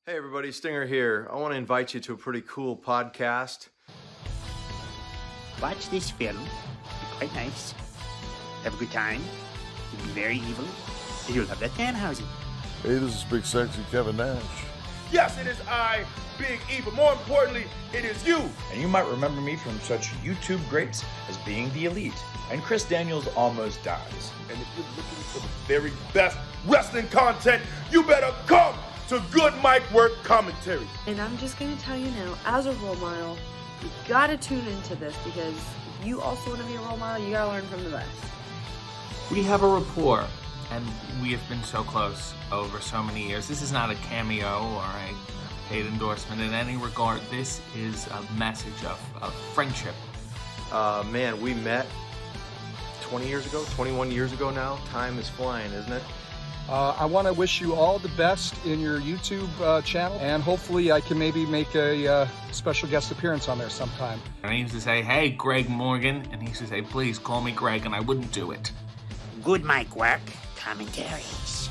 Hey everybody, Stinger here. I want to invite you to a pretty cool podcast. Watch this film. Be quite nice. Have a good time. You'll be very evil. And you'll have that Danhausen. Hey, this is Big Sexy Kevin Nash. Yes, it is I, Big E, but more importantly, it is you. And you might remember me from such YouTube greats as Being the Elite and Chris Daniels Almost Dies. And if you're looking for the very best wrestling content, you better come to Good Mic Work Commentary. And I'm just going to tell you now, as a role model, you got to tune into this because if you also want to be a role model, you got to learn from the best. We have a rapport, and we have been so close over so many years. This is not a cameo or a paid endorsement in any regard. This is a message of friendship. Man, we met 20 years ago, 21 years ago now. Time is flying, isn't it? I want to wish you all the best in your YouTube channel, and hopefully I can maybe make a special guest appearance on there sometime. And he used to say, "Hey, Greg Morgan," and he used to say, "Please call me Greg," and I wouldn't do it. Good Mic Work Commentaries.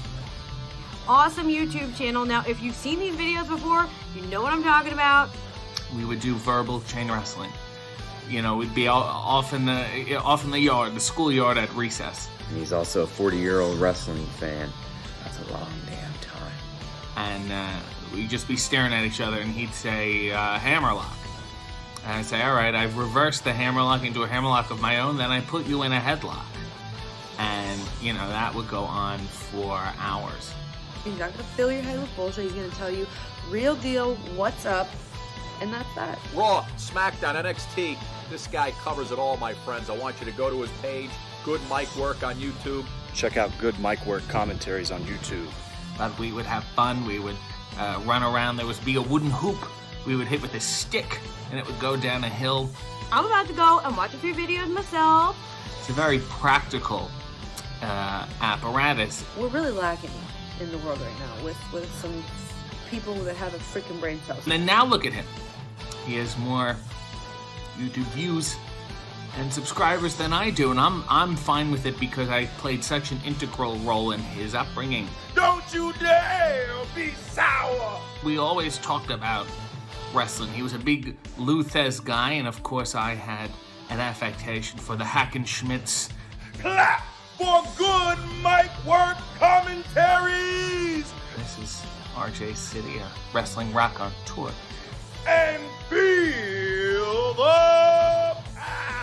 Awesome YouTube channel. Now, if you've seen these videos before, you know what I'm talking about. We would do verbal chain wrestling. You know, we'd be off in the yard, the schoolyard at recess. And he's also a 40-year-old wrestling fan. That's a long damn time. And we'd just be staring at each other, and he'd say, hammerlock. And I'd say, all right, I've reversed the hammerlock into a hammerlock of my own, then I put you in a headlock. And, you know, that would go on for hours. He's not going to fill your head with bullshit. He's going to tell you real deal, what's up, and that's that. Raw, Smackdown, NXT. This guy covers it all, my friends. I want you to go to his page, Good Mic Work on YouTube. Check out Good Mic Work Commentaries on YouTube. But we would have fun. We would run around. There would be a wooden hoop we would hit with a stick, and it would go down a hill. I'm about to go and watch a few videos myself. It's a very practical apparatus. We're really lacking in the world right now with some people that have a freaking brain cell. And now look at him. He has more YouTube views and subscribers than I do, and I'm fine with it because I played such an integral role in his upbringing. Don't you dare be sour. We always talked about wrestling. He was a big Lou Thez guy, and of course I had an affectation for the Hackenschmidts. Clap for Good Mic Work Commentaries. This is RJ City, a wrestling rock on tour. And feel the power.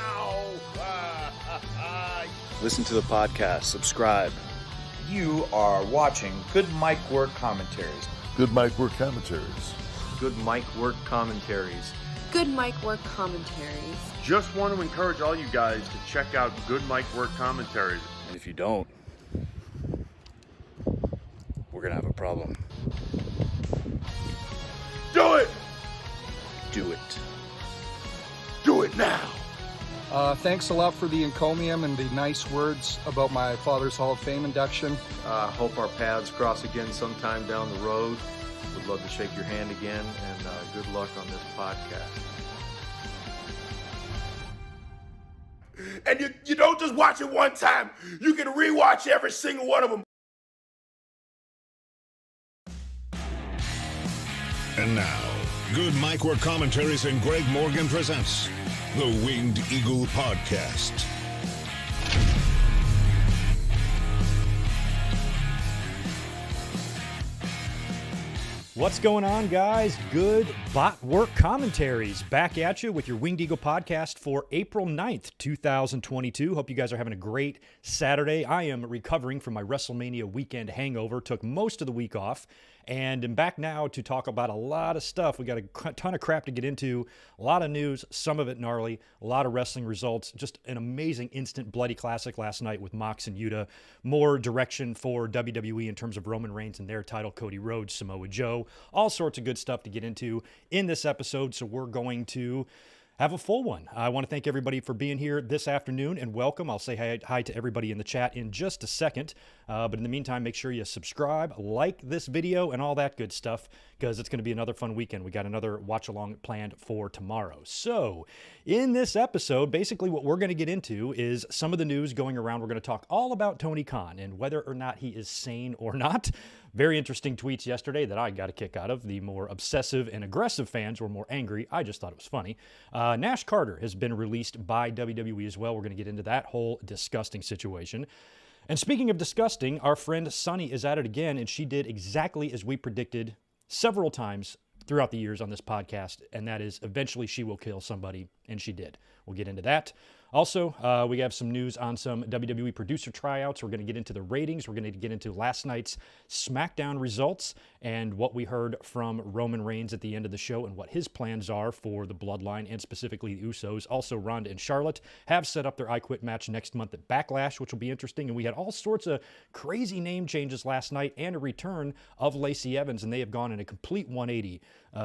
Listen to the podcast. Subscribe. You are watching Good Mic Work Commentaries. Good Mic Work Commentaries. Good Mic Work Commentaries. Good Mic Work Commentaries. Just want to encourage all you guys to check out Good Mic Work Commentaries. And if you don't, we're going to have a problem. Do it! Do it. Do it now! Thanks a lot for the encomium and the nice words about my father's Hall of Fame induction. Hope our paths cross again sometime down the road. Would love to shake your hand again, and good luck on this podcast. And you don't just watch it one time. You can rewatch every single one of them. And now, Good Mic Work Commentaries and Greg Morgan presents the Winged Eagle Podcast. What's going on, guys? Good Bot Work Commentaries back at you with your Winged Eagle podcast for April 9th, 2022. Hope you guys are having a great Saturday. I am recovering from my WrestleMania weekend hangover. Took most of the week off and am back now to talk about a lot of stuff. We got a ton of crap to get into, a lot of news, some of it gnarly, a lot of wrestling results, just an amazing instant bloody classic last night with Mox and Yuta, more direction for WWE in terms of Roman Reigns and their title, Cody Rhodes, Samoa Joe, all sorts of good stuff to get into in this episode, so we're going to have a full one. I want to thank everybody for being here this afternoon and welcome. I'll say hi to everybody in the chat in just a second. But in the meantime, make sure you subscribe, like this video, and all that good stuff, because it's going to be another fun weekend. We got another watch-along planned for tomorrow. So in this episode, basically what we're going to get into is some of the news going around. We're going to talk all about Tony Khan and whether or not he is sane or not. Very interesting tweets yesterday that I got a kick out of. The more obsessive and aggressive fans were more angry. I just thought it was funny. Nash Carter has been released by WWE as well. We're going to get into that whole disgusting situation. And speaking of disgusting, our friend Sunny is at it again, and she did exactly as we predicted several times throughout the years on this podcast, and that is eventually she will kill somebody, and she did. We'll get into that. Also, we have some news on some WWE producer tryouts. We're going to get into the ratings. We're going to get into last night's Smackdown results and what we heard from Roman Reigns at the end of the show and what his plans are for the Bloodline and specifically the Usos. Also, Ronda and Charlotte have set up their I Quit match next month at Backlash, which will be interesting. And we had all sorts of crazy name changes last night and a return of Lacey Evans, and they have gone in a complete 180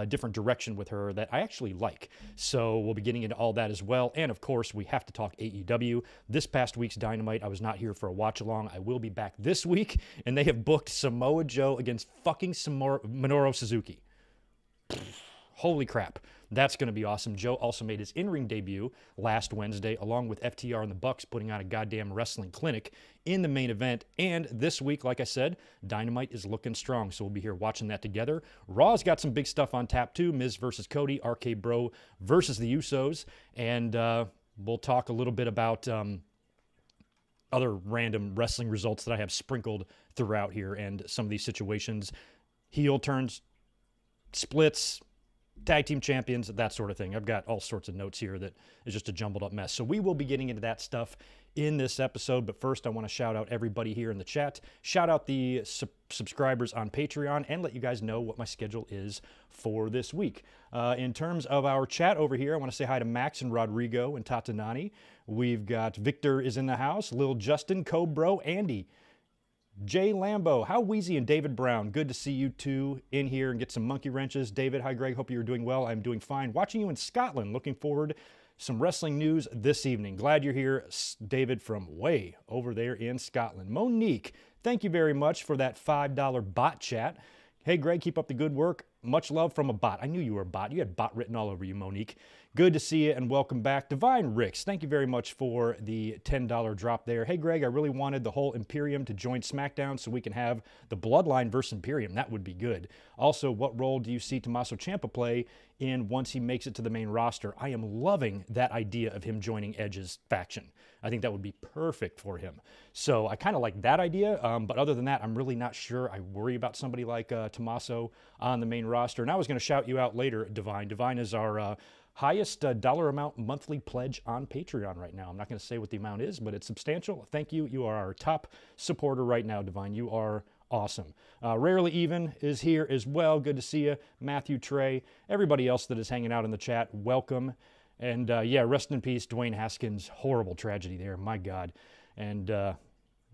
different direction with her that I actually like. So we'll be getting into all that as well. And of course, we have to talk AEW. This past week's Dynamite, I was not here for a watch along. I will be back this week, and they have booked Samoa Joe against fucking Minoru Suzuki. Holy crap. That's going to be awesome. Joe also made his in-ring debut last Wednesday, along with FTR and the Bucks putting on a goddamn wrestling clinic in the main event. And this week, like I said, Dynamite is looking strong, so we'll be here watching that together. Raw's got some big stuff on tap, too. Miz versus Cody, RK Bro versus the Usos. And we'll talk a little bit about other random wrestling results that I have sprinkled throughout here and some of these situations. Heel turns, splits, tag team champions, that sort of thing. I've got all sorts of notes here that is just a jumbled up mess. So we will be getting into that stuff in this episode. But first, I want to shout out everybody here in the chat. Shout out the subscribers on Patreon and let you guys know what my schedule is for this week. In terms of our chat over here, I want to say hi to Max and Rodrigo and Tatanani. We've got Victor is in the house, Lil Justin, Cobro, Andy, Jay Lambo, How Wheezy, and David Brown. Good to see you two in here and get some monkey wrenches. David, hi Greg, hope you're doing well. I'm doing fine. Watching you in Scotland. Looking forward some wrestling news this evening. Glad you're here, David, from way over there in Scotland. Monique, thank you very much for that $5 bot chat. Hey Greg, keep up the good work. Much love from a bot. I knew you were a bot. You had bot written all over you, Monique. Good to see you and welcome back. Divine Ricks, thank you very much for the $10 drop there. Hey, Greg, I really wanted the whole Imperium to join Smackdown so we can have the Bloodline versus Imperium. That would be good. Also, what role do you see Tommaso Ciampa play in once he makes it to the main roster? I am loving that idea of him joining Edge's faction. I think that would be perfect for him. So I kind of like that idea, but other than that, I'm really not sure. I worry about somebody like Tommaso on the main roster. And I was going to shout you out later, Divine. Divine is our highest dollar amount monthly pledge on Patreon right now. I'm not going to say what the amount is, but it's substantial. Thank you. You are our top supporter right now, Divine. You are awesome. Rarely Even is here as well. Good to see you. Matthew, Trey, everybody else that is hanging out in the chat, welcome. And yeah, rest in peace, Dwayne Haskins. Horrible tragedy there. My God. And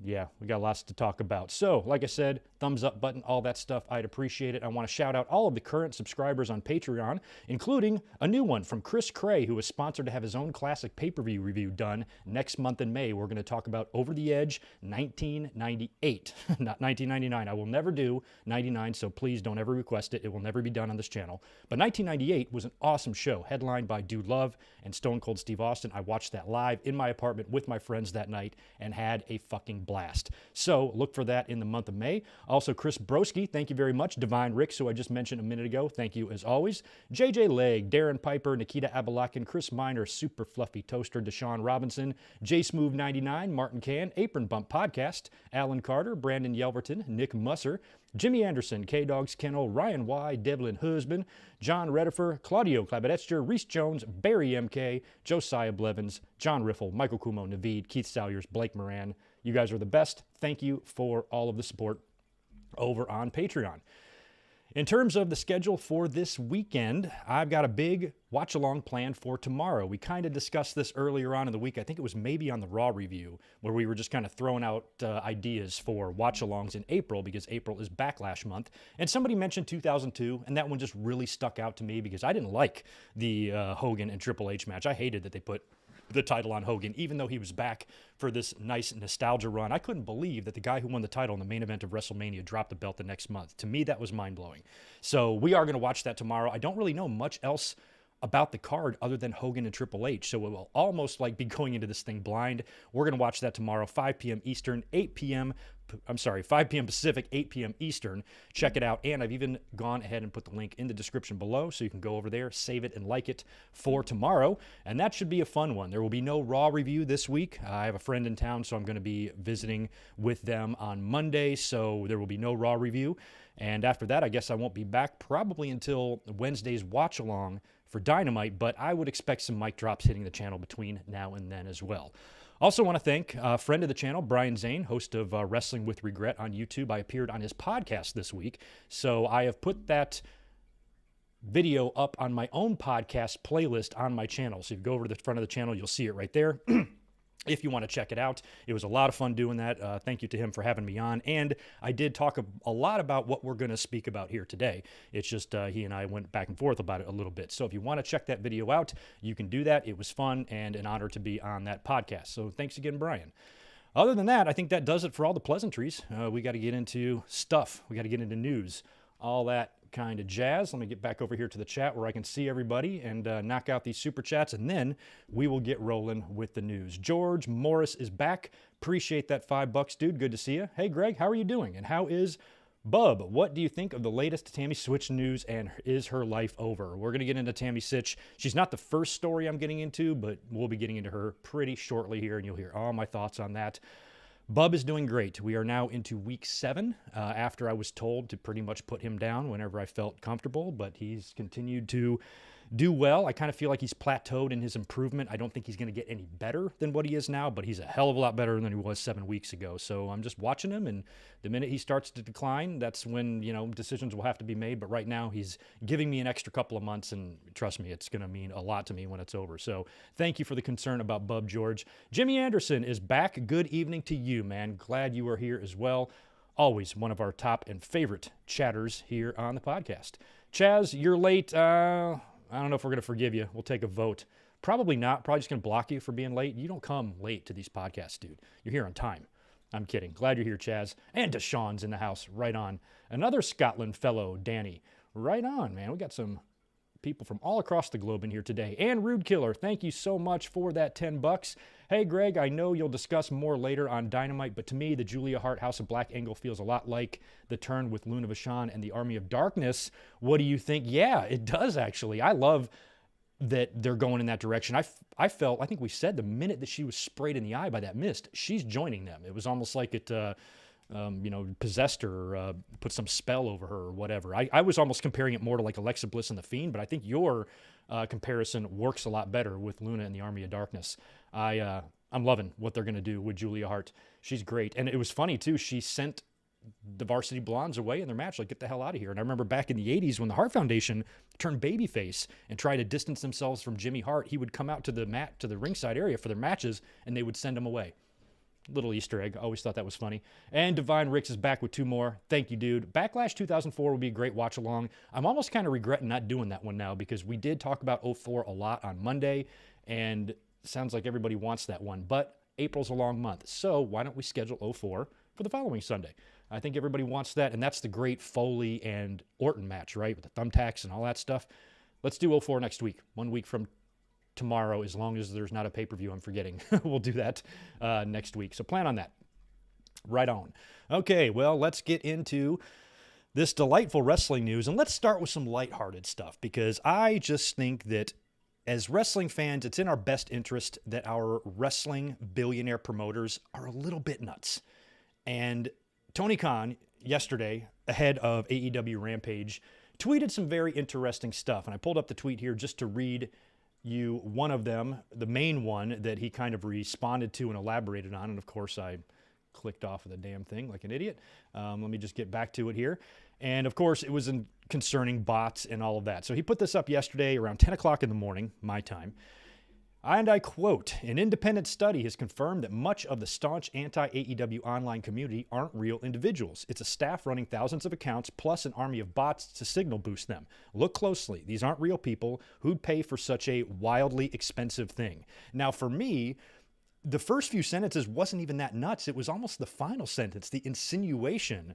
yeah, we got lots to talk about. So, like I said, thumbs up button, all that stuff. I'd appreciate it. I want to shout out all of the current subscribers on Patreon, including a new one from Chris Cray, who is sponsored to have his own classic pay-per-view review done next month in May. We're going to talk about Over the Edge 1998, not 1999. I will never do 99, so please don't ever request it. It will never be done on this channel. But 1998 was an awesome show, headlined by Dude Love and Stone Cold Steve Austin. I watched that live in my apartment with my friends that night and had a fucking blast. So look for that in the month of May. Also, Chris Broski, thank you very much. Divine Ricks, who I just mentioned a minute ago, thank you as always. JJ Legg, Darren Piper, Nikita Abalakin, Chris Miner, Super Fluffy Toaster, Deshaun Robinson, J Smooth 99, Martin Can, Apron Bump Podcast, Alan Carter, Brandon Yelverton, Nick Musser, Jimmy Anderson, K-Dogs Kennel, Ryan Y, Devlin Husband, John Redifer, Claudio Clabetester, Reese Jones, Barry MK, Josiah Blevins, John Riffle, Michael Kumo, Naveed, Keith Salyers, Blake Moran. You guys are the best. Thank you for all of the support over on Patreon. In terms of the schedule for this weekend, I've got a big watch-along planned for tomorrow. We kind of discussed this earlier on in the week. I think it was maybe on the Raw review, where we were just kind of throwing out ideas for watch-alongs in April, because April is Backlash month. And somebody mentioned 2002, and that one just really stuck out to me because I didn't like the Hogan and Triple H match. I hated that they put the title on Hogan, even though he was back for this nice nostalgia run. I couldn't believe that the guy who won the title in the main event of WrestleMania dropped the belt the next month. To me, that was mind-blowing. So we are going to watch that tomorrow. I don't really know much else about the card other than Hogan and Triple H, so it will almost like be going into this thing blind. We're going to watch that tomorrow, 5 p.m. Eastern, 5 p.m. Pacific, 8 p.m. Eastern. Check it out, and I've even gone ahead and put the link in the description below, so you can go over there, save it, and like it for tomorrow, and that should be a fun one. There will be no Raw review this week. I have a friend in town, so I'm going to be visiting with them on Monday, so there will be no Raw review, and after that, I guess I won't be back probably until Wednesday's watch-along for Dynamite, but I would expect some mic drops hitting the channel between now and then as well. Also want to thank a friend of the channel, Brian Zane, host of Wrestling with Regret on YouTube. I appeared on his podcast this week, so I have put that video up on my own podcast playlist on my channel. So if you go over to the front of the channel, you'll see it right there. If you want to check it out. It was a lot of fun doing that. Thank you to him for having me on. And I did talk a lot about what we're going to speak about here today. It's just he and I went back and forth about it a little bit. So if you want to check that video out, you can do that. It was fun and an honor to be on that podcast. So thanks again, Brian. Other than that, I think that does it for all the pleasantries. We got to get into stuff. We got to get into news. All that kind of jazz. Let me get back over here to the chat where I can see everybody and knock out these super chats, and then we will get rolling with the news. George Morris is back. Appreciate that $5, dude. Good to see you. Hey, Greg, how are you doing? And how is Bub? What do you think of the latest Tammy Sitch news, and is her life over? We're going to get into Tammy Sitch. She's not the first story I'm getting into, but we'll be getting into her pretty shortly here, and you'll hear all my thoughts on that. Bub is doing great. We are now into week 7 after I was told to pretty much put him down whenever I felt comfortable, but he's continued to do well. I kind of feel like he's plateaued in his improvement. I don't think he's going to get any better than what he is now, but he's a hell of a lot better than he was 7 weeks ago. So I'm just watching him, and the minute he starts to decline, that's when, decisions will have to be made. But right now, he's giving me an extra couple of months, and trust me, it's going to mean a lot to me when it's over. So thank you for the concern about Bub, George. Jimmy Anderson is back. Good evening to you, man. Glad you are here as well. Always one of our top and favorite chatters here on the podcast. Chaz, you're late. I don't know if we're going to forgive you. We'll take a vote. Probably not. Probably just going to block you for being late. You don't come late to these podcasts, dude. You're here on time. I'm kidding. Glad you're here, Chaz. And Deshaun's in the house. Right on. Another Scotland fellow, Danny. Right on, man. We got some people from all across the globe in here today. And Rude Killer, thank you so much for that $10. Hey, Greg, I know you'll discuss more later on Dynamite, but to me, the Julia Hart House of Black angle feels a lot like the turn with Luna Vachon and the Army of Darkness. What do you think? Yeah, it does, actually. I love that they're going in that direction. I think we said the minute that she was sprayed in the eye by that mist, she's joining them. It was almost like it possessed her or put some spell over her or whatever. I was almost comparing it more to like Alexa Bliss and The Fiend, but I think your comparison works a lot better with Luna and the Army of Darkness. I'm loving what they're going to do with Julia Hart. She's great. And it was funny, too. She sent the Varsity Blondes away in their match, like, get the hell out of here. And I remember back in the 80s when the Hart Foundation turned babyface and tried to distance themselves from Jimmy Hart, he would come out to the ringside area for their matches, and they would send him away. Little Easter egg. Always thought that was funny. And Divine Ricks is back with 2 more. Thank you, dude. Backlash 2004 will be a great watch along. I'm almost kind of regretting not doing that one now because we did talk about 04 a lot on Monday, and sounds like everybody wants that one. But April's a long month, so why don't we schedule 04 for the following Sunday? I think everybody wants that, and that's the great Foley and Orton match, right? With the thumbtacks and all that stuff. Let's do 04 next week, 1 week from tomorrow, as long as there's not a pay-per-view I'm forgetting. We'll do that next week. So plan on that. Right on. Okay, well, let's get into this delightful wrestling news, and let's start with some lighthearted stuff, because I just think that as wrestling fans, it's in our best interest that our wrestling billionaire promoters are a little bit nuts. And Tony Khan, yesterday, ahead of AEW Rampage, tweeted some very interesting stuff. And I pulled up the tweet here just to read you one of them, the main one that he kind of responded to and elaborated on. And of course, I clicked off of the damn thing like an idiot. Let me just get back to it here. And of course, it was concerning bots and all of that. So he put this up yesterday around 10 o'clock in the morning, my time. And I quote, an independent study has confirmed that much of the staunch anti-AEW online community aren't real individuals. It's a staff running thousands of accounts plus an army of bots to signal boost them. Look closely. These aren't real people who'd pay for such a wildly expensive thing. Now, for me, the first few sentences wasn't even that nuts. It was almost the final sentence, the insinuation.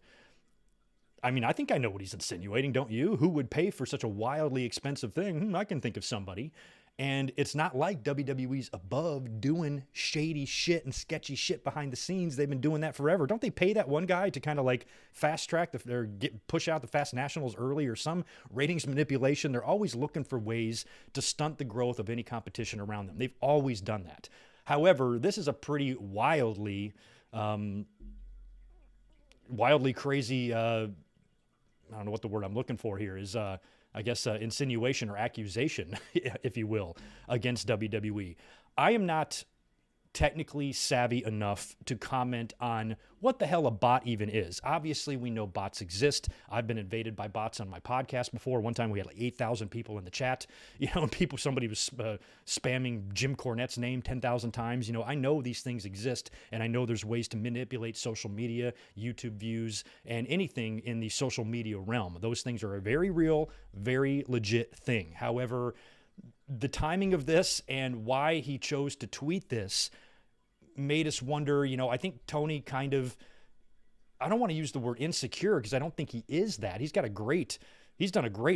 I mean, I think I know what he's insinuating, don't you? Who would pay for such a wildly expensive thing? I can think of somebody. And it's not like WWE's above doing shady shit and sketchy shit behind the scenes. They've been doing that forever. Don't they pay that one guy to kind of like fast track or push out the Fast Nationals early or some ratings manipulation? They're always looking for ways to stunt the growth of any competition around them. They've always done that. However, this is a pretty wildly crazy, I don't know what the word I'm looking for here is, I guess, insinuation or accusation, if you will, against WWE. I am not technically savvy enough to comment on what the hell a bot even is. Obviously, we know bots exist. I've been invaded by bots on my podcast before. One time we had like 8,000 people in the chat, and somebody was spamming Jim Cornette's name 10,000 times. I know these things exist, and I know there's ways to manipulate social media, YouTube views, and anything in the social media realm. Those things are a very real, very legit thing. However, the timing of this and why he chose to tweet this made us wonder, I think Tony kind of, I don't want to use the word insecure because I don't think he is that. He's done a great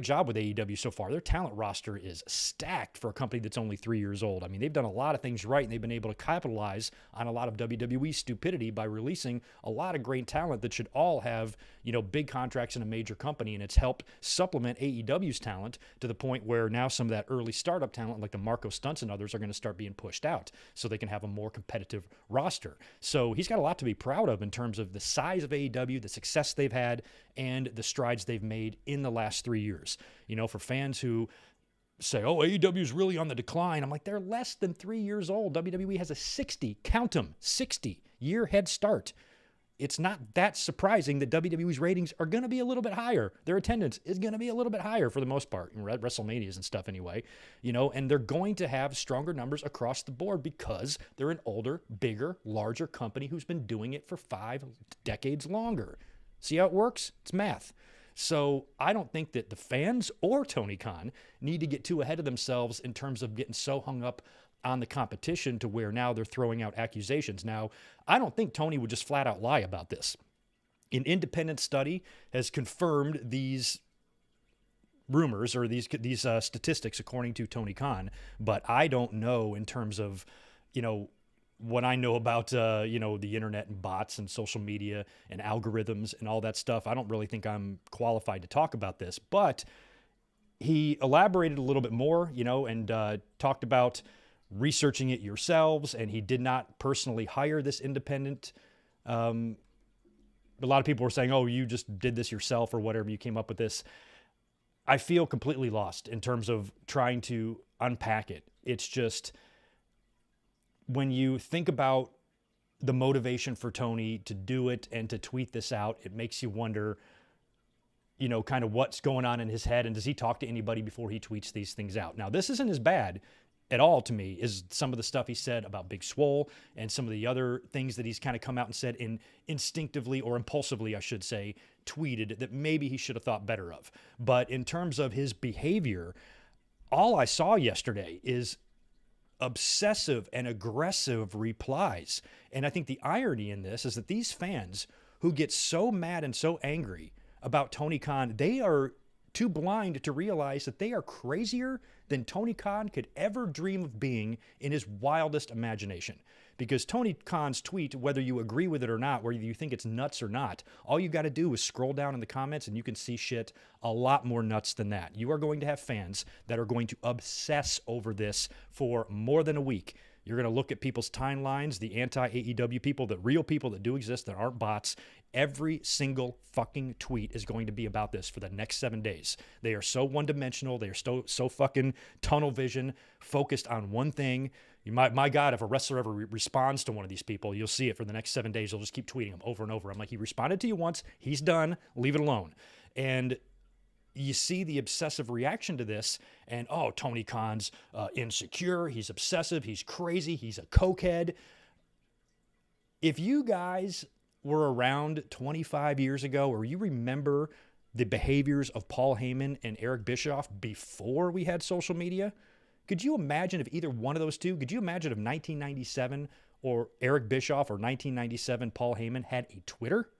job with AEW so far. Their talent roster is stacked for a company that's only 3 years old. I mean, they've done a lot of things right, and they've been able to capitalize on a lot of WWE stupidity by releasing a lot of great talent that should all have, big contracts in a major company, and it's helped supplement AEW's talent to the point where now some of that early startup talent, like the Marco Stunts and others, are going to start being pushed out so they can have a more competitive roster. So he's got a lot to be proud of in terms of the size of AEW, the success they've had, and the strides they've made in the last 3 years. For fans who say, oh, AEW is really on the decline, I'm like, they're less than 3 years old. WWE has a 60-year head start. It's not that surprising that WWE's ratings are going to be a little bit higher. Their attendance is going to be a little bit higher for the most part, in WrestleManias and stuff anyway, and they're going to have stronger numbers across the board because they're an older, bigger, larger company who's been doing it for 5 decades longer. See how it works? It's math. So I don't think that the fans or Tony Khan need to get too ahead of themselves in terms of getting so hung up on the competition to where now they're throwing out accusations. Now, I don't think Tony would just flat out lie about this. An independent study has confirmed these rumors or these statistics according to Tony Khan, but I don't know in terms of, what I know about, the internet and bots and social media and algorithms and all that stuff. I don't really think I'm qualified to talk about this, but he elaborated a little bit more, and talked about researching it yourselves, and he did not personally hire this independent. A lot of people were saying, oh, you just did this yourself or whatever, you came up with this. I feel completely lost in terms of trying to unpack it. It's just, when you think about the motivation for Tony to do it and to tweet this out, it makes you wonder, kind of what's going on in his head, and does he talk to anybody before he tweets these things out? Now, this isn't as bad at all to me is some of the stuff he said about Big Swole and some of the other things that he's kind of come out and said instinctively or impulsively, I should say, tweeted that maybe he should have thought better of. But in terms of his behavior, all I saw yesterday is obsessive and aggressive replies. And I think the irony in this is that these fans who get so mad and so angry about Tony Khan, they are too blind to realize that they are crazier than Tony Khan could ever dream of being in his wildest imagination. Because Tony Khan's tweet, whether you agree with it or not, whether you think it's nuts or not, all you got to do is scroll down in the comments and you can see shit a lot more nuts than that. You are going to have fans that are going to obsess over this for more than a week. You're going to look at people's timelines, the anti-AEW people, the real people that do exist that aren't bots. Every single fucking tweet is going to be about this for the next 7 days. They are so one-dimensional. They are so fucking tunnel vision, focused on one thing. My God, if a wrestler ever responds to one of these people, you'll see it for the next 7 days. They'll just keep tweeting him over and over. I'm like, he responded to you once. He's done. Leave it alone. And you see the obsessive reaction to this, and oh, Tony Khan's insecure, he's obsessive, he's crazy, he's a cokehead. If you guys were around 25 years ago, or you remember the behaviors of Paul Heyman and Eric Bischoff before we had social media, could you imagine if either one of those two, could you imagine if 1997 or Eric Bischoff or 1997 Paul Heyman had a Twitter?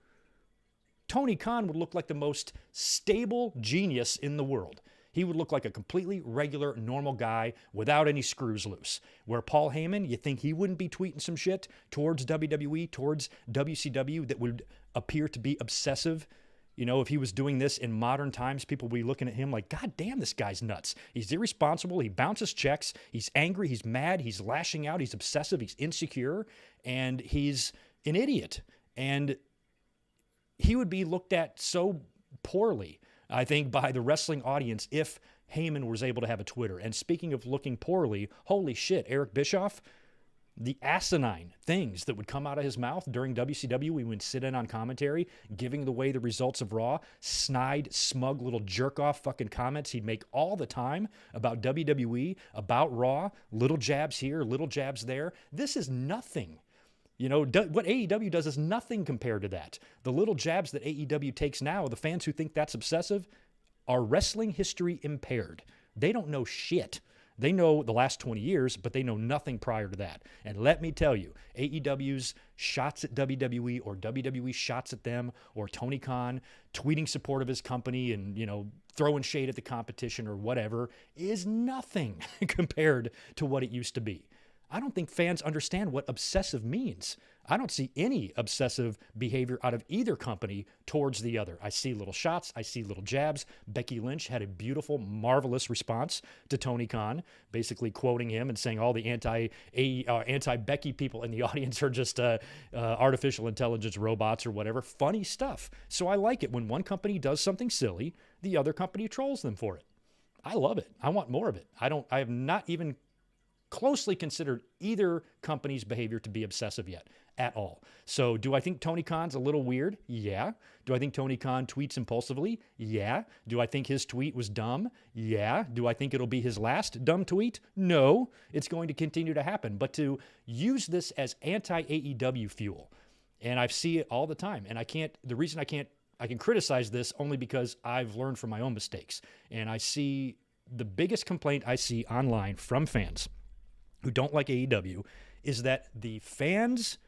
Tony Khan would look like the most stable genius in the world. He would look like a completely regular, normal guy without any screws loose. Where Paul Heyman, you think he wouldn't be tweeting some shit towards WWE, towards WCW that would appear to be obsessive? You know, if he was doing this in modern times, people would be looking at him like, God damn, this guy's nuts. He's irresponsible. He bounces checks. He's angry. He's mad. He's lashing out. He's obsessive. He's insecure. And he's an idiot. And he would be looked at so poorly, I think, by the wrestling audience if Heyman was able to have a Twitter. And speaking of looking poorly, holy shit, Eric Bischoff, the asinine things that would come out of his mouth during WCW, we would sit in on commentary, giving away the results of Raw, snide, smug little jerk-off fucking comments he'd make all the time about WWE, about Raw, little jabs here, little jabs there. This is nothing. You know, what AEW does is nothing compared to that. The little jabs that AEW takes now, the fans who think that's obsessive, are wrestling history impaired. They don't know shit. They know the last 20 years, but they know nothing prior to that. And let me tell you, AEW's shots at WWE or WWE shots at them, or Tony Khan tweeting support of his company and, you know, throwing shade at the competition or whatever, is nothing compared to what it used to be. I don't think fans understand what obsessive means. I don't see any obsessive behavior out of either company towards the other. I see little shots. I see little jabs. Becky Lynch had a beautiful, marvelous response to Tony Khan, basically quoting him and saying all the anti-Becky people in the audience are just artificial intelligence robots or whatever. Funny stuff. So I like it when one company does something silly, the other company trolls them for it. I love it. I want more of it. I have not even closely considered either company's behavior to be obsessive yet at all. So do I think Tony Khan's a little weird? Yeah. Do I think Tony Khan tweets impulsively? Yeah. Do I think his tweet was dumb? Yeah. Do I think it'll be his last dumb tweet? No. It's going to continue to happen. But to use this as anti-AEW fuel, and I see it all the time, and I can criticize this only because I've learned from my own mistakes. And I see the biggest complaint I see online from fans who don't like AEW is that the fans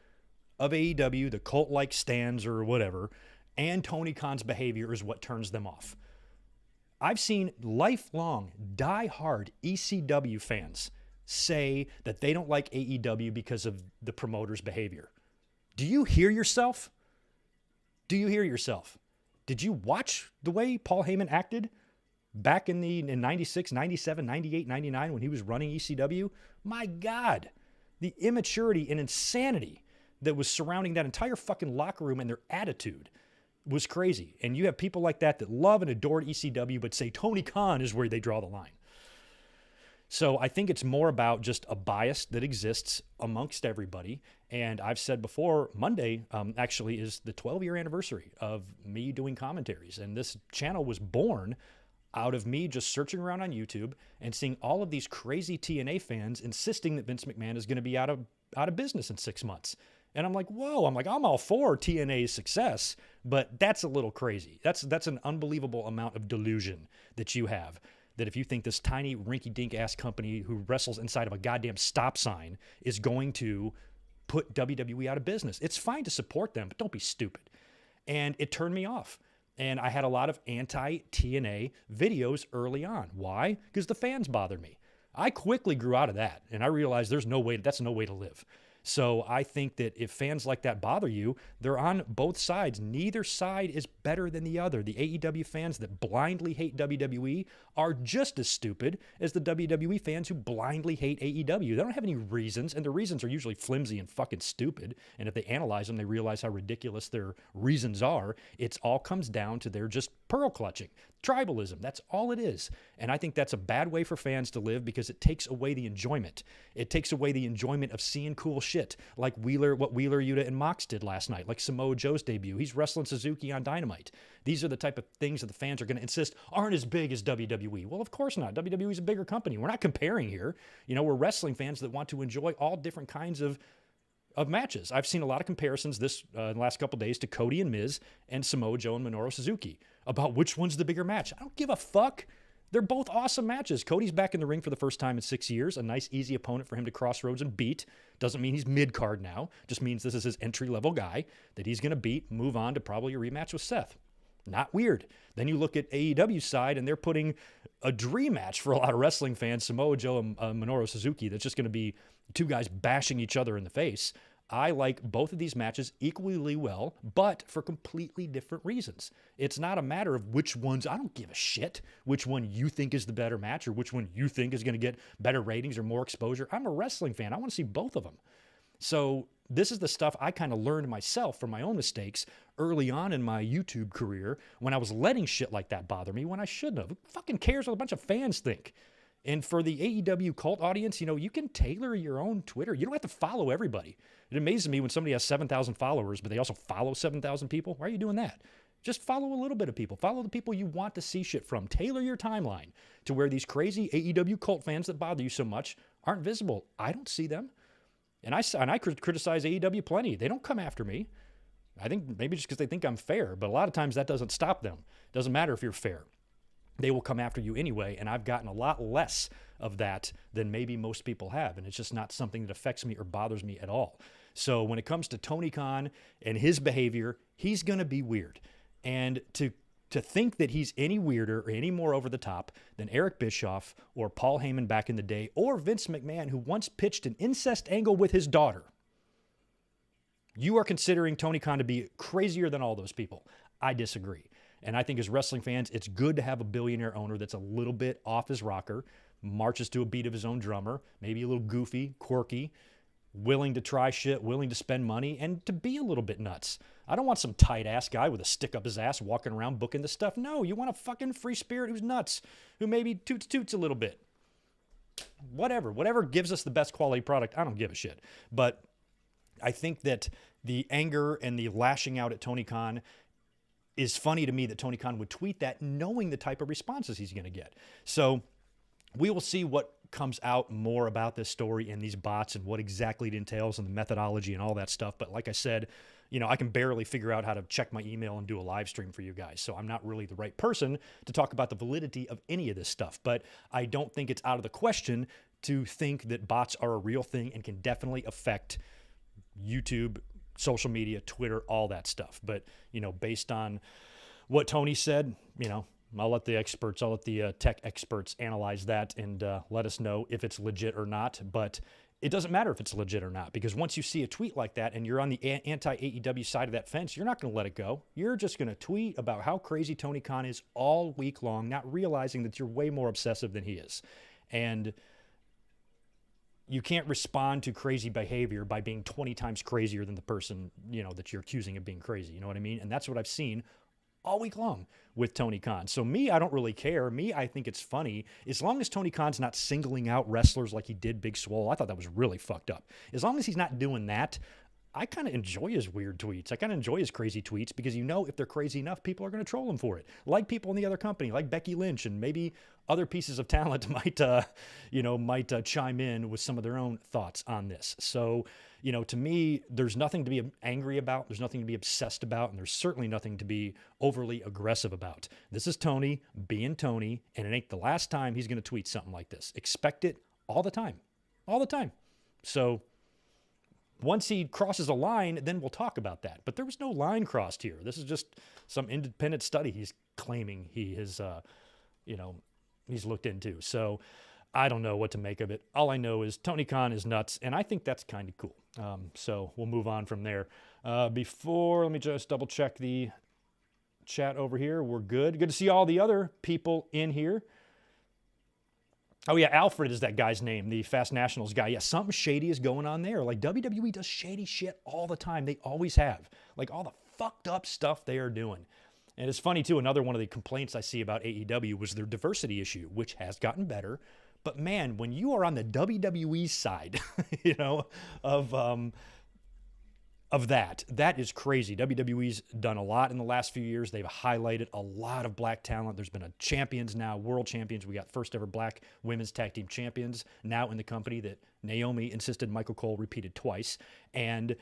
of AEW, the cult-like stans or whatever, and Tony Khan's behavior is what turns them off. I've seen lifelong, die-hard ECW fans say that they don't like AEW because of the promoter's behavior. Do you hear yourself? Do you hear yourself? Did you watch the way Paul Heyman acted back in 96, 97, 98, 99 when he was running ECW? My God, the immaturity and insanity that was surrounding that entire fucking locker room and their attitude was crazy. And you have people like that love and adored ECW but say Tony Khan is where they draw the line. So I think it's more about just a bias that exists amongst everybody. And I've said before, Monday actually is the 12-year anniversary of me doing commentaries. And this channel was born out of me just searching around on YouTube and seeing all of these crazy TNA fans insisting that Vince McMahon is going to be out of business in 6 months. And I'm like, whoa, I'm all for TNA's success, but that's a little crazy. That's an unbelievable amount of delusion that you have, that if you think this tiny rinky-dink ass company who wrestles inside of a goddamn stop sign is going to put WWE out of business. It's fine to support them, but don't be stupid. And it turned me off. And I had a lot of anti-TNA videos early on. Why? Because the fans bothered me. I quickly grew out of that, and I realized that's no way to live. So I think that if fans like that bother you, they're on both sides. Neither side is better than the other. The AEW fans that blindly hate WWE are just as stupid as the WWE fans who blindly hate AEW. They don't have any reasons, and the reasons are usually flimsy and fucking stupid. And if they analyze them, they realize how ridiculous their reasons are. It all comes down to their just pearl clutching. Tribalism, that's all it is. And I think that's a bad way for fans to live because it takes away the enjoyment. It takes away the enjoyment of seeing cool shit shit, like what Wheeler Yuta and Mox did last night, like Samoa Joe's debut. He's wrestling Suzuki on Dynamite. These are the type of things that the fans are going to insist aren't as big as WWE. Well, of course not. WWE is a bigger company. We're not comparing here. We're wrestling fans that want to enjoy all different kinds of matches. I've seen a lot of comparisons in the last couple days to Cody and Miz and Samoa Joe and Minoru Suzuki about which one's the bigger match. I don't give a fuck. They're both awesome matches. Cody's back in the ring for the first time in 6 years. A nice, easy opponent for him to crossroads and beat. Doesn't mean he's mid-card now. Just means this is his entry-level guy that he's going to beat, move on to probably a rematch with Seth. Not weird. Then you look at AEW's side, and they're putting a dream match for a lot of wrestling fans, Samoa Joe and Minoru Suzuki, that's just going to be two guys bashing each other in the face. I like both of these matches equally well, but for completely different reasons. It's not a matter of which ones, I don't give a shit which one you think is the better match or which one you think is going to get better ratings or more exposure. I'm a wrestling fan. I want to see both of them. So this is the stuff I kind of learned myself from my own mistakes early on in my YouTube career when I was letting shit like that bother me when I shouldn't have. Who fucking cares what a bunch of fans think? And for the AEW cult audience, you can tailor your own Twitter. You don't have to follow everybody. It amazes me when somebody has 7,000 followers, but they also follow 7,000 people. Why are you doing that? Just follow a little bit of people. Follow the people you want to see shit from. Tailor your timeline to where these crazy AEW cult fans that bother you so much aren't visible. I don't see them. And I criticize AEW plenty. They don't come after me. I think maybe just because they think I'm fair, but a lot of times that doesn't stop them. It doesn't matter if you're fair. They will come after you anyway, and I've gotten a lot less of that than maybe most people have, and it's just not something that affects me or bothers me at all. So when it comes to Tony Khan and his behavior, he's going to be weird. And to think that he's any weirder or any more over the top than Eric Bischoff or Paul Heyman back in the day or Vince McMahon, who once pitched an incest angle with his daughter, you are considering Tony Khan to be crazier than all those people. I disagree. And I think as wrestling fans, it's good to have a billionaire owner that's a little bit off his rocker, marches to a beat of his own drummer, maybe a little goofy, quirky, willing to try shit, willing to spend money, and to be a little bit nuts. I don't want some tight-ass guy with a stick up his ass walking around booking this stuff. No, you want a fucking free spirit who's nuts, who maybe toots a little bit. Whatever gives us the best quality product, I don't give a shit. But I think that the anger and the lashing out at Tony Khan is funny to me that Tony Khan would tweet that knowing the type of responses he's going to get. So we will see what comes out more about this story and these bots and what exactly it entails and the methodology and all that stuff. But like I said, I can barely figure out how to check my email and do a live stream for you guys. So I'm not really the right person to talk about the validity of any of this stuff. But I don't think it's out of the question to think that bots are a real thing and can definitely affect YouTube, social media, Twitter, all that stuff. But, based on what Tony said, I'll let the tech experts analyze that and let us know if it's legit or not. But it doesn't matter if it's legit or not, because once you see a tweet like that and you're on the anti-AEW side of that fence, you're not going to let it go. You're just going to tweet about how crazy Tony Khan is all week long, not realizing that you're way more obsessive than he is. And you can't respond to crazy behavior by being 20 times crazier than the person, that you're accusing of being crazy. You know what I mean? And that's what I've seen all week long with Tony Khan. So me, I don't really care. Me, I think it's funny. As long as Tony Khan's not singling out wrestlers like he did Big Swole, I thought that was really fucked up. As long as he's not doing that, I kind of enjoy his weird tweets. I kind of enjoy his crazy tweets because if they're crazy enough, people are going to troll him for it. Like people in the other company, like Becky Lynch and maybe other pieces of talent might chime in with some of their own thoughts on this. So, to me, there's nothing to be angry about. There's nothing to be obsessed about. And there's certainly nothing to be overly aggressive about. This is Tony being Tony, and it ain't the last time he's going to tweet something like this. Expect it all the time. All the time. So once he crosses a line, then we'll talk about that. But there was no line crossed here. This is just some independent study he's claiming he has, he's looked into. So I don't know what to make of it. All I know is Tony Khan is nuts, and I think that's kind of cool. So we'll move on from there. Let me just double check the chat over here. We're good. Good to see all the other people in here. Oh, yeah, Alfred is that guy's name, the Fast Nationals guy. Yeah, something shady is going on there. Like, WWE does shady shit all the time. They always have. Like, all the fucked up stuff they are doing. And it's funny, too, another one of the complaints I see about AEW was their diversity issue, which has gotten better. But man, when you are on the WWE side, you know, of that is crazy. WWE's done a lot in the last few years. They've highlighted a lot of black talent. There's been champions now, world champions. We got first ever black women's tag team champions now in the company that Naomi insisted Michael Cole repeated twice. And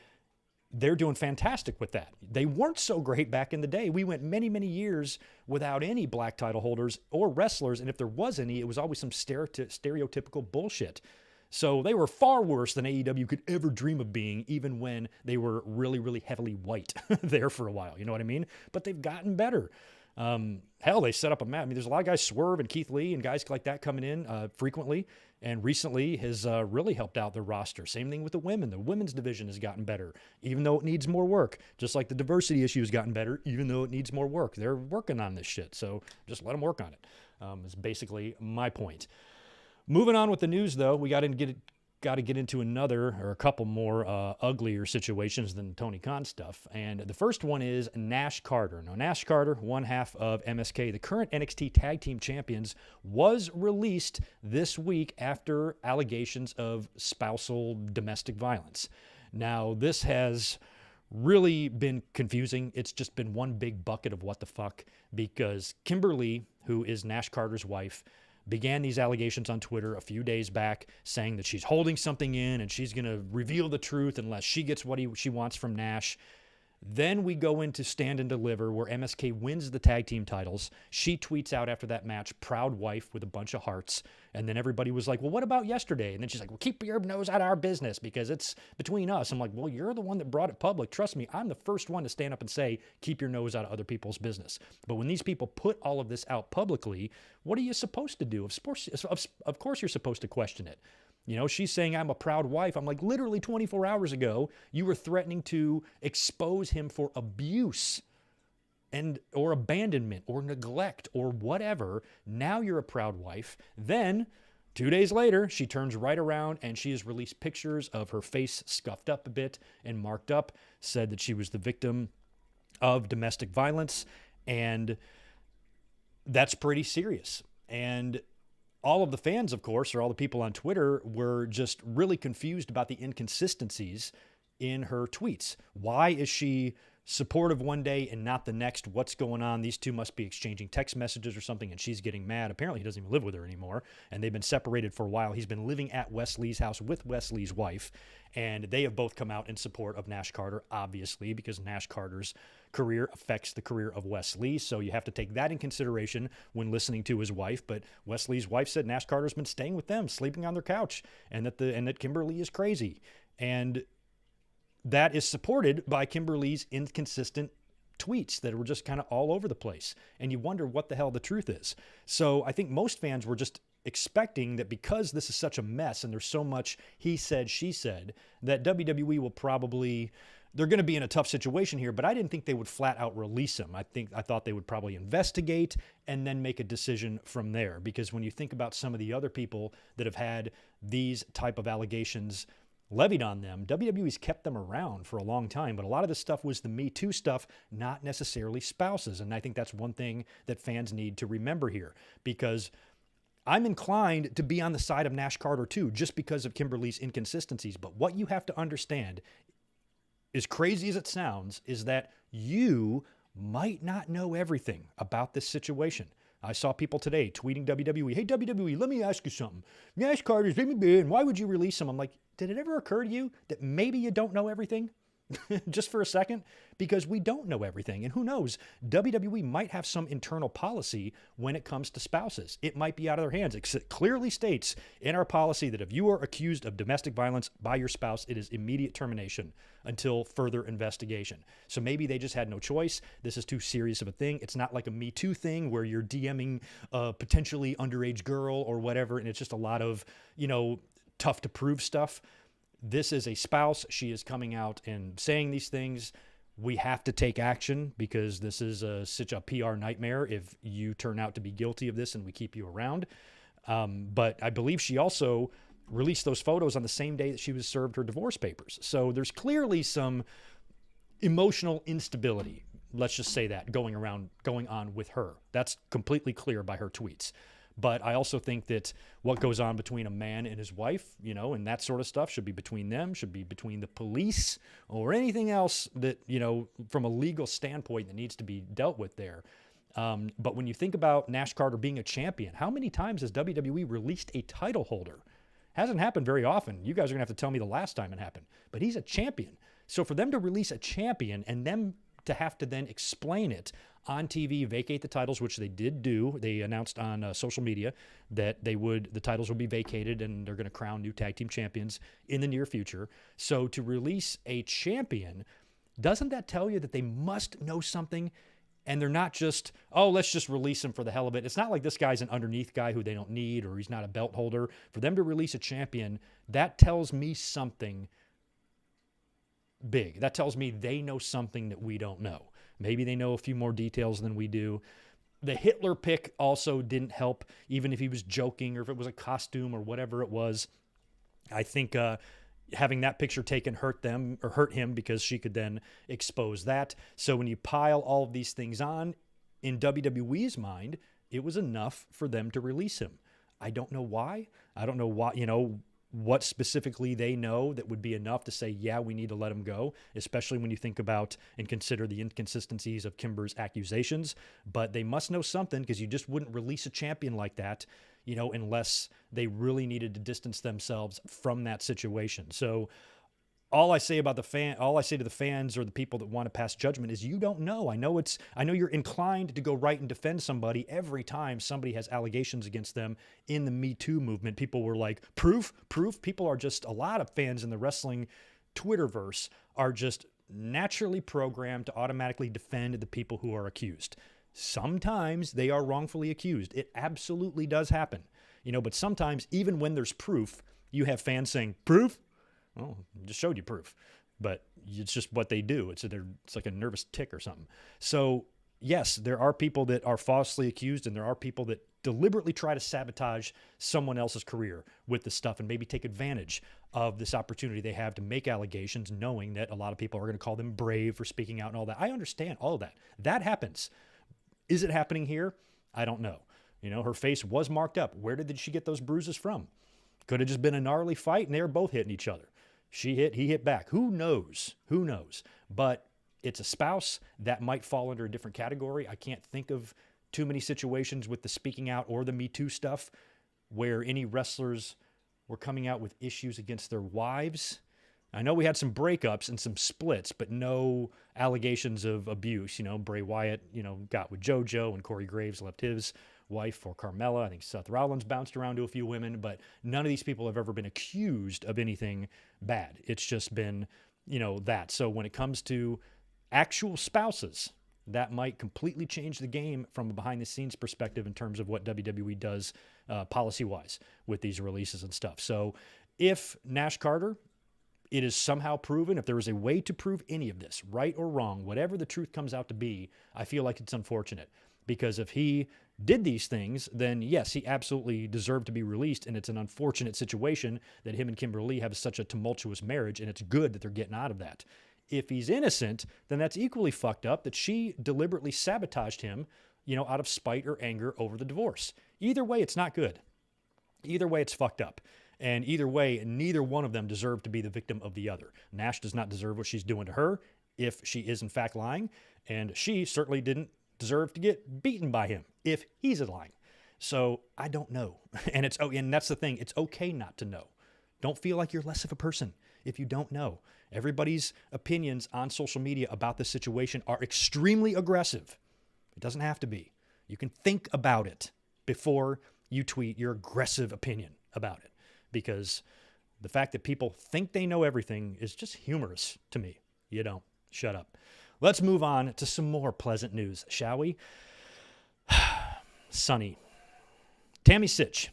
they're doing fantastic with that. They weren't so great back in the day. We went many, many years without any black title holders or wrestlers. And if there was any, it was always some stereotypical bullshit. So they were far worse than AEW could ever dream of being, even when they were really, really heavily white there for a while. You know what I mean? But they've gotten better. Hell, they set up a match. I mean, there's a lot of guys, Swerve and Keith Lee and guys like that coming in frequently, and recently has really helped out their roster. Same thing with the women. The women's division has gotten better, even though it needs more work. Just like the diversity issue has gotten better, even though it needs more work. They're working on this shit, so just let them work on it. Is basically my point. Moving on with the news, though, we got to get into another or a couple more uglier situations than Tony Khan stuff. And the first one is Nash Carter. Now, Nash Carter, one half of MSK, the current NXT Tag Team Champions, was released this week after allegations of spousal domestic violence. Now, this has really been confusing. It's just been one big bucket of what the fuck, because Kimberly, who is Nash Carter's wife, began these allegations on Twitter a few days back, saying that she's holding something in and she's going to reveal the truth unless she gets what she wants from Nash. Then we go into Stand and Deliver, where MSK wins the tag team titles. She tweets out after that match, proud wife with a bunch of hearts. And then everybody was like, well, what about yesterday? And then she's like, well, keep your nose out of our business because it's between us. I'm like, well, you're the one that brought it public. Trust me, I'm the first one to stand up and say, keep your nose out of other people's business. But when these people put all of this out publicly, what are you supposed to do? Of course you're supposed to question it. You know, she's saying, I'm a proud wife. I'm like, literally 24 hours ago, you were threatening to expose him for abuse or abandonment or neglect or whatever. Now you're a proud wife. Then 2 days later, she turns right around and she has released pictures of her face scuffed up a bit and marked up, said that she was the victim of domestic violence. And that's pretty serious. And all of the fans, of course, or all the people on Twitter were just really confused about the inconsistencies in her tweets. Why is she supportive one day and not the next? What's going on? These two must be exchanging text messages or something, and she's getting mad. Apparently, he doesn't even live with her anymore, and they've been separated for a while. He's been living at Wesley's house with Wesley's wife, and they have both come out in support of Nash Carter, obviously, because Nash Carter's career affects the career of Wesley, so you have to take that in consideration when listening to his wife. But Wesley's wife said Nash Carter's been staying with them, sleeping on their couch, and that Kimberly is crazy. And that is supported by Kimberly's inconsistent tweets that were just kind of all over the place. And you wonder what the hell the truth is. So I think most fans were just expecting that because this is such a mess and there's so much he said, she said, that WWE will probably, they're going to be in a tough situation here, but I didn't think they would flat out release him. I thought they would probably investigate and then make a decision from there. Because when you think about some of the other people that have had these type of allegations levied on them, WWE's kept them around for a long time, but a lot of this stuff was the Me Too stuff, not necessarily spouses. And I think that's one thing that fans need to remember here, because I'm inclined to be on the side of Nash Carter too, just because of Kimberly's inconsistencies. But what you have to understand, as crazy as it sounds, is that you might not know everything about this situation. I saw people today tweeting WWE, hey, WWE, let me ask you something. Nash Carter's and why would you release him? I'm like, did it ever occur to you that maybe you don't know everything? Just for a second? Because we don't know everything. And who knows, WWE might have some internal policy when it comes to spouses. It might be out of their hands. It clearly states in our policy that if you are accused of domestic violence by your spouse, it is immediate termination until further investigation. So maybe they just had no choice. This is too serious of a thing. It's not like a Me Too thing where you're DMing a potentially underage girl or whatever, and it's just a lot of, tough to prove stuff. This is a spouse. She is coming out and saying these things. We have to take action because this is such a PR nightmare if you turn out to be guilty of this and we keep you around. But I believe she also released those photos on the same day that she was served her divorce papers. So there's clearly some emotional instability, let's just say that, going on with her. That's completely clear by her tweets. But I also think that what goes on between a man and his wife, and that sort of stuff should be between them, should be between the police or anything else that, from a legal standpoint that needs to be dealt with there. But when you think about Nash Carter being a champion, how many times has WWE released a title holder? Hasn't happened very often. You guys are going to have to tell me the last time it happened. But he's a champion. So for them to release a champion and them to have to then explain it on TV, vacate the titles, which they did do. They announced on social media that the titles will be vacated and they're going to crown new tag team champions in the near future. So to release a champion, doesn't that tell you that they must know something? And they're not just, let's just release him for the hell of it. It's not like this guy's an underneath guy who they don't need or he's not a belt holder. For them to release a champion, that tells me something big. That tells me they know something that we don't know. Maybe they know a few more details than we do. The Hitler pick also didn't help, even if he was joking or if it was a costume or whatever it was. I think having that picture taken hurt him because she could then expose that. So when you pile all of these things on, in WWE's mind, it was enough for them to release him. I don't know why. I don't know why, what specifically they know that would be enough to say, yeah, we need to let him go, especially when you think about and consider the inconsistencies of Kimber's accusations. But they must know something, because you just wouldn't release a champion like that, unless they really needed to distance themselves from that situation. So all I say to the fans or the people that want to pass judgment is, you don't know. I know you're inclined to go right and defend somebody every time somebody has allegations against them in the Me Too movement. People were like, proof. People are just, a lot of fans in the wrestling Twitterverse are just naturally programmed to automatically defend the people who are accused. Sometimes they are wrongfully accused. It absolutely does happen. But sometimes, even when there's proof, you have fans saying, proof? Oh, I just showed you proof. But it's just what they do. It's like a nervous tick or something. So, yes, there are people that are falsely accused, and there are people that deliberately try to sabotage someone else's career with this stuff and maybe take advantage of this opportunity they have to make allegations, knowing that a lot of people are going to call them brave for speaking out and all that. I understand all of that. That happens. Is it happening here? I don't know. Her face was marked up. Where did she get those bruises from? Could have just been a gnarly fight and they were both hitting each other. She hit, he hit back. Who knows? But it's a spouse that might fall under a different category. I can't think of too many situations with the speaking out or the Me Too stuff where any wrestlers were coming out with issues against their wives. I know we had some breakups and some splits, but no allegations of abuse. Bray Wyatt, got with JoJo, and Corey Graves left his wife for Carmella. I think Seth Rollins bounced around to a few women, but none of these people have ever been accused of anything bad. It's just been, that. So when it comes to actual spouses, that might completely change the game from a behind-the-scenes perspective in terms of what WWE does policy-wise with these releases and stuff. So if Nash Carter, it is somehow proven, if there is a way to prove any of this, right or wrong, whatever the truth comes out to be, I feel like it's unfortunate. Because if he did these things, then yes, he absolutely deserved to be released, and it's an unfortunate situation that him and Kimberly have such a tumultuous marriage, and it's good that they're getting out of that. If he's innocent, then that's equally fucked up that she deliberately sabotaged him, out of spite or anger over the divorce. Either way, it's not good. Either way, it's fucked up. And either way, neither one of them deserve to be the victim of the other. Nash does not deserve what she's doing to her if she is in fact lying, and she certainly didn't deserve to get beaten by him if he's lying. So I don't know. And that's the thing. It's okay not to know. Don't feel like you're less of a person if you don't know. Everybody's opinions on social media about this situation are extremely aggressive. It doesn't have to be. You can think about it before you tweet your aggressive opinion about it, because the fact that people think they know everything is just humorous to me. You don't. Shut up. Let's move on to some more pleasant news, shall we? Sunny. Tammy Sitch,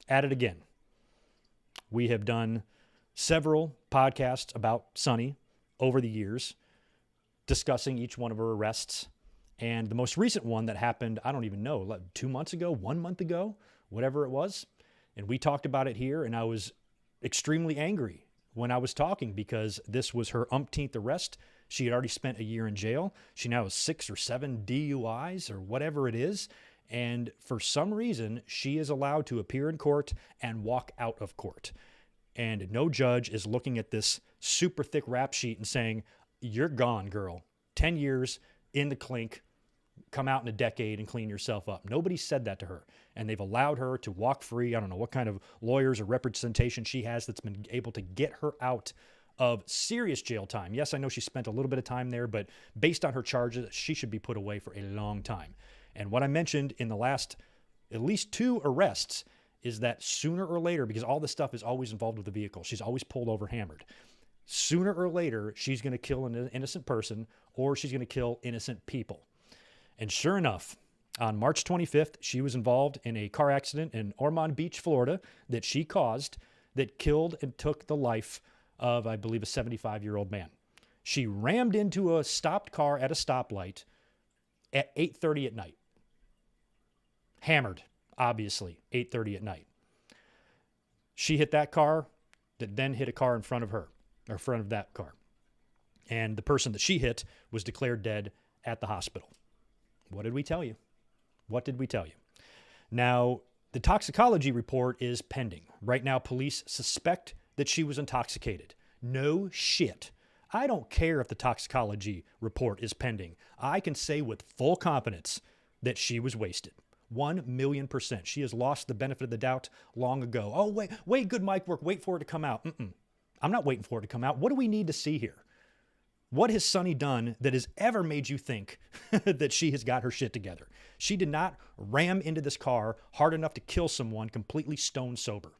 at it again. We have done several podcasts about Sunny over the years, discussing each one of her arrests. And the most recent one that happened, I don't even know, 2 months ago, 1 month ago, whatever it was. And we talked about it here, and I was extremely angry when I was talking because this was her umpteenth arrest. She had already spent a year in jail. She now has 6 or 7 DUIs or whatever it is. And for some reason, she is allowed to appear in court and walk out of court. And no judge is looking at this super thick rap sheet and saying, you're gone, girl. 10 years in the clink, come out in a decade and clean yourself up. Nobody said that to her. And they've allowed her to walk free. I don't know what kind of lawyers or representation she has that's been able to get her out of serious jail time. Yes, I know she spent a little bit of time there, but based on her charges, she should be put away for a long time. And what I mentioned in the last at least 2 arrests is that sooner or later, because all this stuff is always involved with the vehicle, she's always pulled over hammered. Sooner or later, she's going to kill an innocent person or she's going to kill innocent people. And sure enough, on March 25th, she was involved in a car accident in Ormond Beach, Florida, that she caused that killed and took the life of, I believe, a 75-year-old man. She rammed into a stopped car at a stoplight at 8:30 at night. Hammered, obviously, 8:30 at night. She hit that car that then hit a car in front of her, or in front of that car. And the person that she hit was declared dead at the hospital. What did we tell you? What did we tell you? Now, the toxicology report is pending. Right now, police suspect that she was intoxicated. No shit. I don't care if the toxicology report is pending. I can say with full confidence that she was wasted. 1,000,000%. She has lost the benefit of the doubt long ago. Oh, wait, good mic work. Wait for it to come out. I'm not waiting for it to come out. What do we need to see here? What has Sunny done that has ever made you think that she has got her shit together? She did not ram into this car hard enough to kill someone completely stone sober.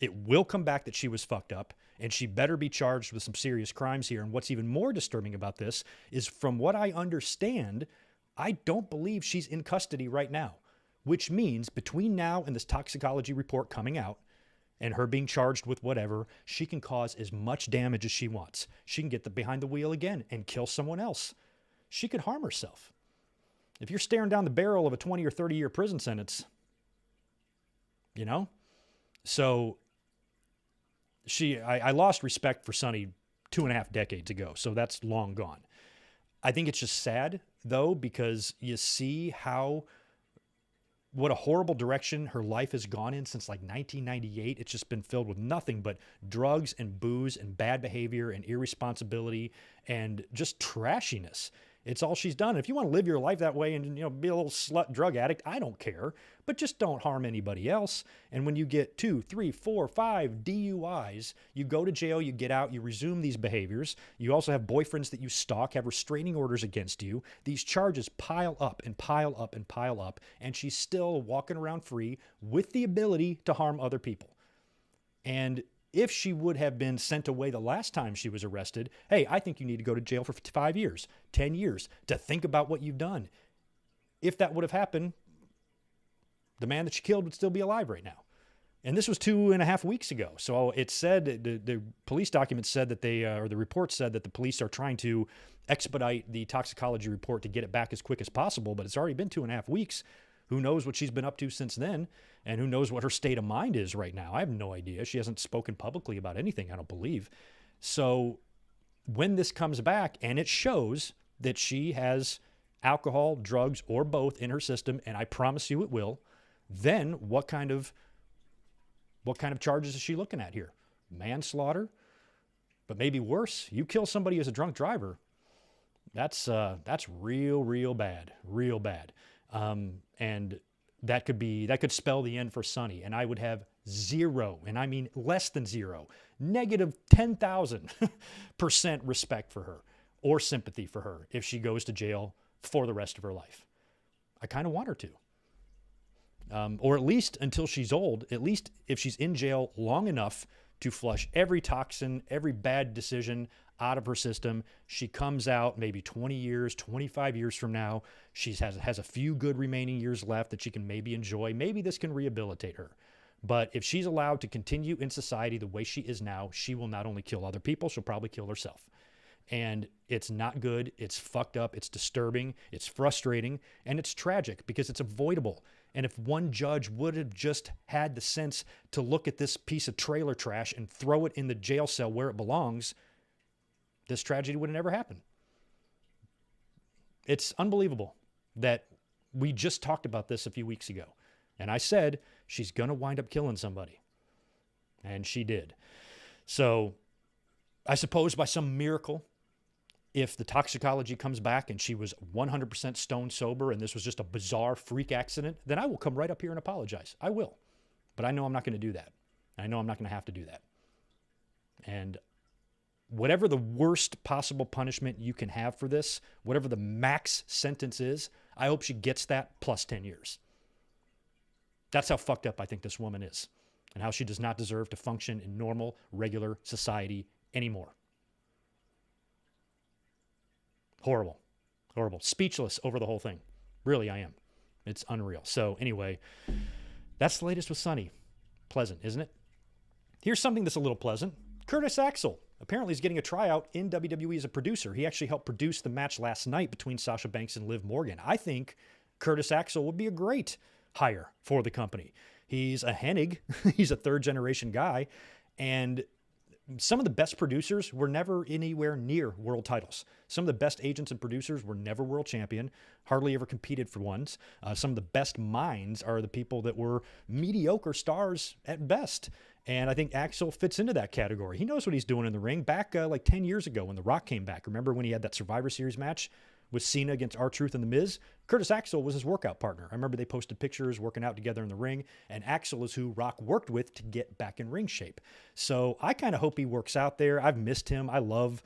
It will come back that she was fucked up, and she better be charged with some serious crimes here. And what's even more disturbing about this is, from what I understand, I don't believe she's in custody right now, which means between now and this toxicology report coming out and her being charged with whatever, she can cause as much damage as she wants. She can get behind the wheel again and kill someone else. She could harm herself. If you're staring down the barrel of a 20 or 30-year prison sentence, you know? So I lost respect for Sunny 2.5 decades ago, so that's long gone. I think it's just sad, though, because you see what a horrible direction her life has gone in since like 1998. It's just been filled with nothing but drugs and booze and bad behavior and irresponsibility and just trashiness. It's all she's done. If you want to live your life that way and, be a little slut drug addict, I don't care, but just don't harm anybody else. And when you get 2, 3, 4, 5 DUIs, you go to jail, you get out, you resume these behaviors. You also have boyfriends that you stalk, have restraining orders against you. These charges pile up and pile up and pile up, and she's still walking around free with the ability to harm other people. And if she would have been sent away the last time she was arrested, hey, I think you need to go to jail for 5 years, 10 years to think about what you've done. If that would have happened, the man that she killed would still be alive right now. And this was 2.5 weeks ago. So it said, the police documents said that or the report said that the police are trying to expedite the toxicology report to get it back as quick as possible, but it's already been 2.5 weeks. Who knows what she's been up to since then, and who knows what her state of mind is right now. I have no idea. She hasn't spoken publicly about anything, I don't believe. So when this comes back and it shows that she has alcohol, drugs, or both in her system, and I promise you it will, then what kind of charges is she looking at here? Manslaughter? But maybe worse, you kill somebody as a drunk driver. That's real bad, real bad. And that could spell the end for Sunny. And I would have zero, and I mean less than zero, negative 10,000% respect for her or sympathy for her if she goes to jail for the rest of her life. I kind of want her to. Or at least until she's old, at least if she's in jail long enough to flush every toxin, every bad decision out of her system, she comes out maybe 20 years, 25 years from now. She has a few good remaining years left that she can maybe enjoy. Maybe this can rehabilitate her. But if she's allowed to continue in society the way she is now, she will not only kill other people, she'll probably kill herself. And it's not good. It's fucked up. It's disturbing. It's frustrating. And it's tragic because it's avoidable. And if one judge would have just had the sense to look at this piece of trailer trash and throw it in the jail cell where it belongs, this tragedy would have never happened. It's unbelievable that we just talked about this a few weeks ago. And I said, she's going to wind up killing somebody. And she did. So I suppose by some miracle, if the toxicology comes back and she was 100% stone sober and this was just a bizarre freak accident, then I will come right up here and apologize. I will. But I know I'm not going to do that. I know I'm not going to have to do that. And whatever the worst possible punishment you can have for this, whatever the max sentence is, I hope she gets that plus 10 years. That's how fucked up I think this woman is, and how she does not deserve to function in normal, regular society anymore. Horrible. Horrible. Speechless over the whole thing. Really, I am. It's unreal. So anyway, that's the latest with Sunny. Pleasant, isn't it? Here's something that's a little pleasant. Curtis Axel apparently is getting a tryout in WWE as a producer. He actually helped produce the match last night between Sasha Banks and Liv Morgan. I think Curtis Axel would be a great hire for the company. He's a Hennig. He's a third-generation guy. And some of the best producers were never anywhere near world titles. Some of the best agents and producers were never world champion, hardly ever competed for ones. Some of the best minds are the people that were mediocre stars at best. And I think Axel fits into that category. He knows what he's doing in the ring. Back like 10 years ago when The Rock came back, remember when he had that Survivor Series match with Cena against R-Truth and The Miz? Curtis Axel was his workout partner. I remember they posted pictures working out together in the ring, and Axel is who Rock worked with to get back in ring shape. So I kind of hope he works out there. I've missed him. I love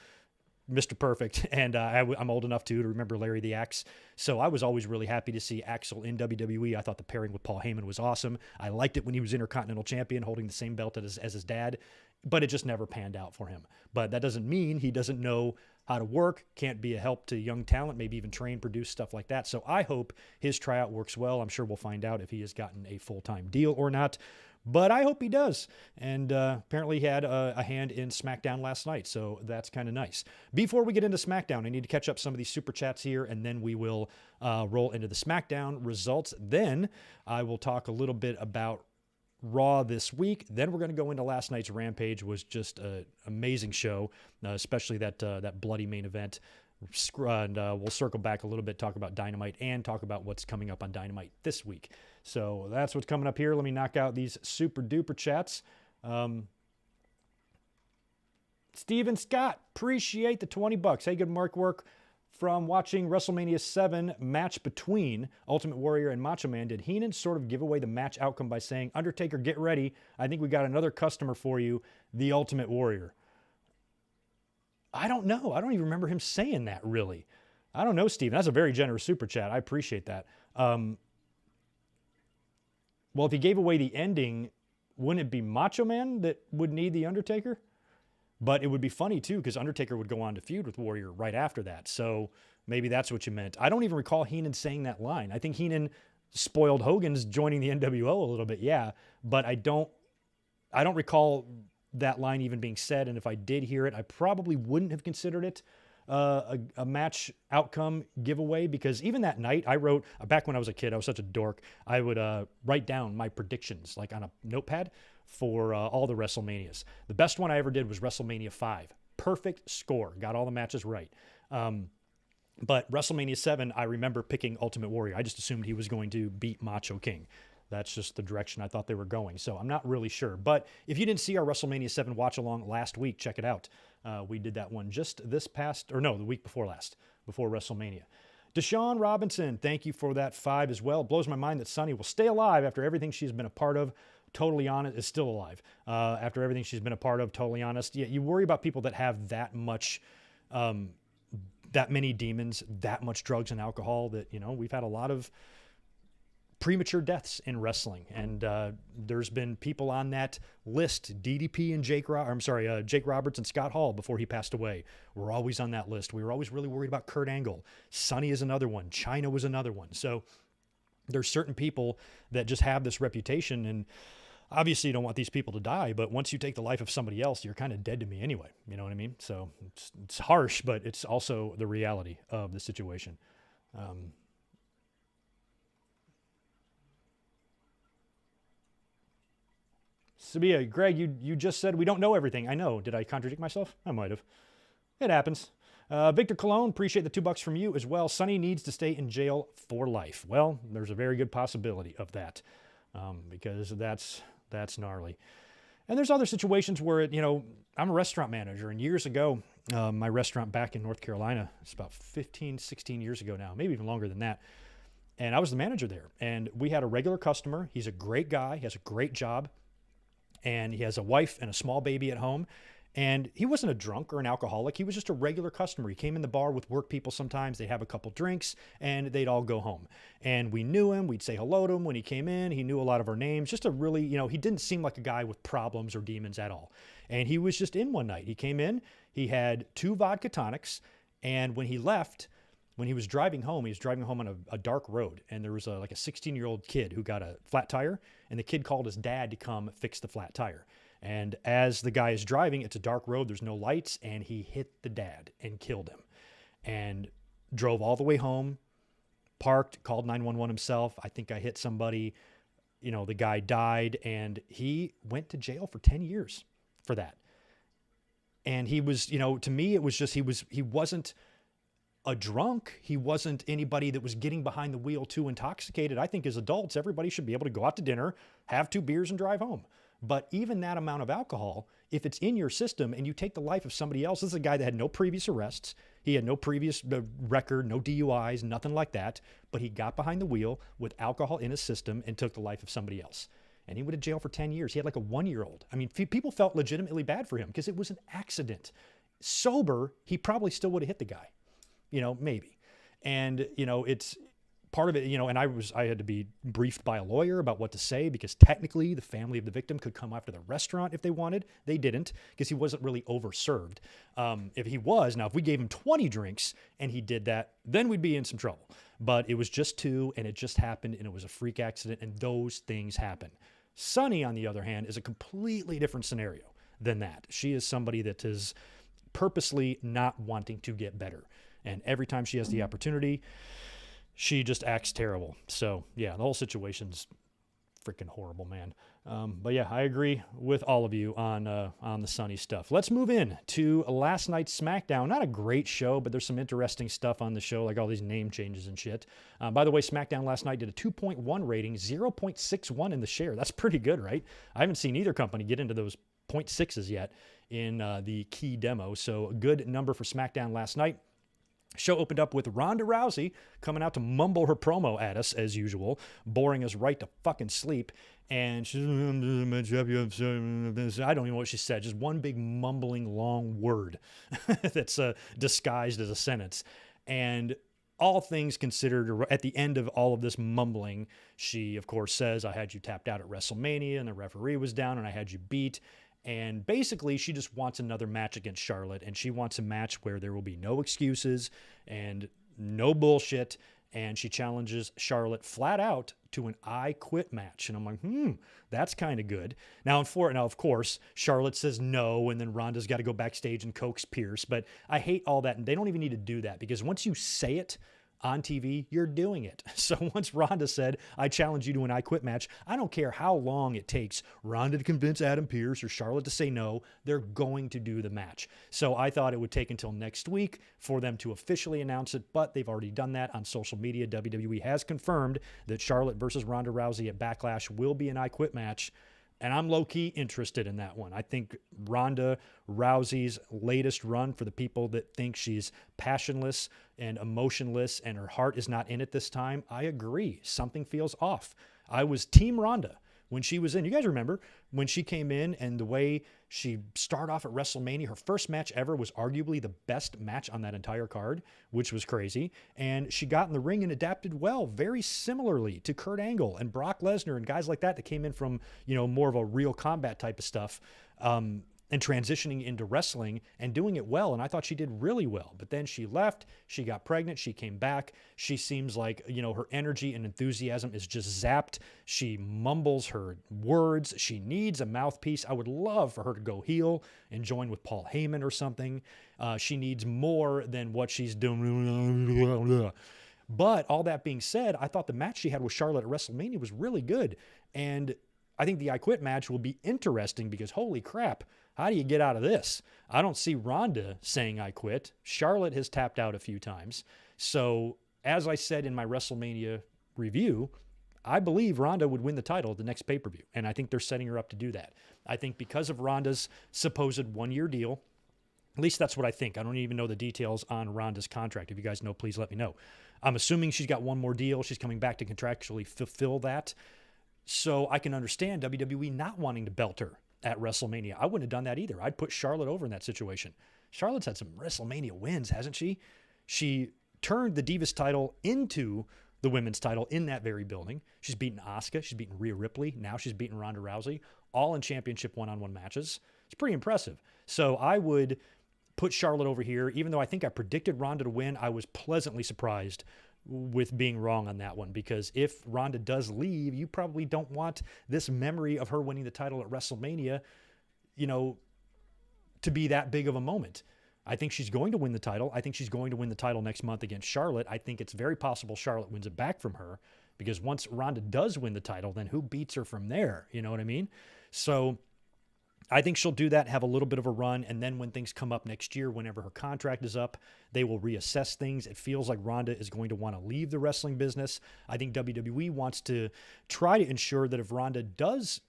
Mr. Perfect, and I'm old enough to remember Larry the Axe. So I was always really happy to see Axel in WWE. I thought the pairing with Paul Heyman was awesome. I liked it when he was Intercontinental Champion, holding the same belt as his dad, but it just never panned out for him. But that doesn't mean he doesn't know how to work, can't be a help to young talent, maybe even train, produce, stuff like that. So I hope his tryout works well. I'm sure we'll find out if he has gotten a full-time deal or not. But I hope he does. And apparently he had a hand in Smackdown last night, so that's kind of nice. Before we get into Smackdown, I need to catch up some of these Super Chats here, and then we will roll into the Smackdown results. Then I will talk a little bit about Raw this week. Then we're going to go into last night's Rampage. Was just an amazing show, especially that bloody main event. And we'll circle back a little bit, talk about Dynamite, and talk about what's coming up on Dynamite this week. So that's what's coming up here. Let me knock out these super duper chats. Steven Scott, appreciate the $20. Hey, good Mark work. From watching WrestleMania 7 match between Ultimate Warrior and Macho Man, did Heenan sort of give away the match outcome by saying, Undertaker, get ready. I think we got another customer for you, the Ultimate Warrior. I don't know. I don't even remember him saying that, really. I don't know, Steven. That's a very generous super chat. I appreciate that. Well, if he gave away the ending, wouldn't it be Macho Man that would need the Undertaker? But it would be funny, too, because Undertaker would go on to feud with Warrior right after that. So maybe that's what you meant. I don't even recall Heenan saying that line. I think Heenan spoiled Hogan's joining the NWO a little bit, yeah. But I don't recall that line even being said. And if I did hear it, I probably wouldn't have considered it a match outcome giveaway, because even that night I wrote, back when I was a kid, I was such a dork, I would write down my predictions like on a notepad for all the WrestleManias. The best one I ever did was WrestleMania 5. Perfect score. Got all the matches right. But WrestleMania 7, I remember picking Ultimate Warrior. I just assumed he was going to beat Macho King. That's just the direction I thought they were going. So I'm not really sure. But if you didn't see our WrestleMania 7 watch-along last week, check it out. We did that one just the week before last, before WrestleMania. Deshaun Robinson, thank you for that 5 as well. It blows my mind that Sunny will stay alive after everything she's been a part of. Totally Honest is still alive. After everything she's been a part of, Totally Honest. Yeah, you worry about people that have that much, that many demons, that much drugs and alcohol that, we've had a lot of premature deaths in wrestling. And there's been people on that list, DDP and Jake Roberts and Scott Hall before he passed away. We're always on that list. We were always really worried about Kurt Angle. Sonny is another one. Chyna was another one. So there's certain people that just have this reputation, and obviously you don't want these people to die, but once you take the life of somebody else, you're kind of dead to me anyway. You know what I mean? So it's harsh, but it's also the reality of the situation. Sabia, Greg, you just said we don't know everything. I know. Did I contradict myself? I might have. It happens. Victor Colon, appreciate the $2 from you as well. Sonny needs to stay in jail for life. Well, there's a very good possibility of that because that's gnarly. And there's other situations where, I'm a restaurant manager, and years ago, my restaurant back in North Carolina, it's about 15, 16 years ago now, maybe even longer than that. And I was the manager there, and we had a regular customer. He's a great guy. He has a great job, and he has a wife and a small baby at home. And he wasn't a drunk or an alcoholic. He was just a regular customer. He came in the bar with work people sometimes. They'd have a couple drinks, and they'd all go home. And we knew him. We'd say hello to him when he came in. He knew a lot of our names. Just a really, he didn't seem like a guy with problems or demons at all. And he was just in one night. He came in. He had 2 vodka tonics. And when he left, when he was driving home on a dark road. And there was like a 16-year-old kid who got a flat tire. And the kid called his dad to come fix the flat tire. And as the guy is driving, it's a dark road, there's no lights, and he hit the dad and killed him. And drove all the way home, parked, called 911 himself. I think I hit somebody. The guy died, and he went to jail for 10 years for that. And he was, to me, it was just, he wasn't a drunk. He wasn't anybody that was getting behind the wheel too intoxicated. I think as adults, everybody should be able to go out to dinner, have 2 beers, and drive home. But even that amount of alcohol, if it's in your system and you take the life of somebody else, this is a guy that had no previous arrests. He had no previous record, no DUIs, nothing like that. But he got behind the wheel with alcohol in his system and took the life of somebody else. And he went to jail for 10 years. He had like a 1-year-old. I mean, people felt legitimately bad for him because it was an accident. Sober, he probably still would have hit the guy, maybe. And, it's part of it, and I had to be briefed by a lawyer about what to say because technically the family of the victim could come after the restaurant if they wanted. They didn't because he wasn't really overserved. If he was, now if we gave him 20 drinks and he did that, then we'd be in some trouble. But it was just 2 and it just happened and it was a freak accident and those things happen. Sonny, on the other hand, is a completely different scenario than that. She is somebody that is purposely not wanting to get better. And every time she has the opportunity, she just acts terrible. So, yeah, the whole situation's freaking horrible, man. But, yeah, I agree with all of you on the Sonny stuff. Let's move in to last night's Smackdown. Not a great show, but there's some interesting stuff on the show, like all these name changes and shit. By the way, Smackdown last night did a 2.1 rating, 0.61 in the share. That's pretty good, right? I haven't seen either company get into those 0.6s yet in the key demo. So, a good number for Smackdown last night. Show opened up with Ronda Rousey coming out to mumble her promo at us as usual, boring us right to fucking sleep. And she's, I don't even know what she said. Just one big mumbling long word that's disguised as a sentence. And all things considered, at the end of all of this mumbling, she, of course, says, I had you tapped out at WrestleMania and the referee was down and I had you beat. And basically, she just wants another match against Charlotte, and she wants a match where there will be no excuses and no bullshit, and she challenges Charlotte flat out to an I Quit match. And I'm like, that's kind of good. Now, of course, Charlotte says no, and then Ronda's got to go backstage and coax Pierce, but I hate all that, and they don't even need to do that, because once you say it on TV, you're doing it. So once Ronda said, I challenge you to an I Quit match, I don't care how long it takes Ronda to convince Adam Pearce or Charlotte to say no, they're going to do the match. So I thought it would take until next week for them to officially announce it, but they've already done that on social media. WWE has confirmed that Charlotte versus Ronda Rousey at Backlash will be an I Quit match. And I'm low-key interested in that one. I think Ronda Rousey's latest run, for the people that think she's passionless and emotionless and her heart is not in it this time, I agree. Something feels off. I was Team Ronda when she was in. You guys remember when she came in and the way she started off at WrestleMania, her first match ever was arguably the best match on that entire card, which was crazy. And she got in the ring and adapted well, very similarly to Kurt Angle and Brock Lesnar and guys like that came in from, more of a real combat type of stuff. And transitioning into wrestling and doing it well. And I thought she did really well. But then she left, she got pregnant, she came back. She seems like, her energy and enthusiasm is just zapped. She mumbles her words. She needs a mouthpiece. I would love for her to go heel and join with Paul Heyman or something. She needs more than what she's doing. But all that being said, I thought the match she had with Charlotte at WrestleMania was really good. And I think the I Quit match will be interesting because holy crap, How do you get out of this? I don't see Ronda saying I quit. Charlotte has tapped out a few times. So as I said in my WrestleMania review, I believe Ronda would win the title at the next pay-per-view, and I think they're setting her up to do that. I think because of Ronda's supposed one-year deal, at least that's what I think. I don't even know the details on Ronda's contract. If you guys know, please let me know. I'm assuming she's got one more deal. She's coming back to contractually fulfill that. So I can understand WWE not wanting to belt her at WrestleMania. I wouldn't have done that either. I'd put Charlotte over in that situation. Charlotte's had some WrestleMania wins, hasn't she? She turned the Divas title into the women's title in that very building. She's beaten Asuka. She's beaten Rhea Ripley. Now she's beaten Ronda Rousey, all in championship one-on-one matches. It's pretty impressive. So I would put Charlotte over here. Even though I think I predicted Ronda to win, I was pleasantly surprised with being wrong on that one, because if Ronda does leave, you probably don't want this memory of her winning the title at WrestleMania, to be that big of a moment. I think she's going to win the title. I think she's going to win the title next month against Charlotte. I think it's very possible Charlotte wins it back from her, because once Ronda does win the title, then who beats her from there? You know what I mean? So I think she'll do that, have a little bit of a run, and then when things come up next year, whenever her contract is up, they will reassess things. It feels like Ronda is going to want to leave the wrestling business. I think WWE wants to try to ensure that if Ronda does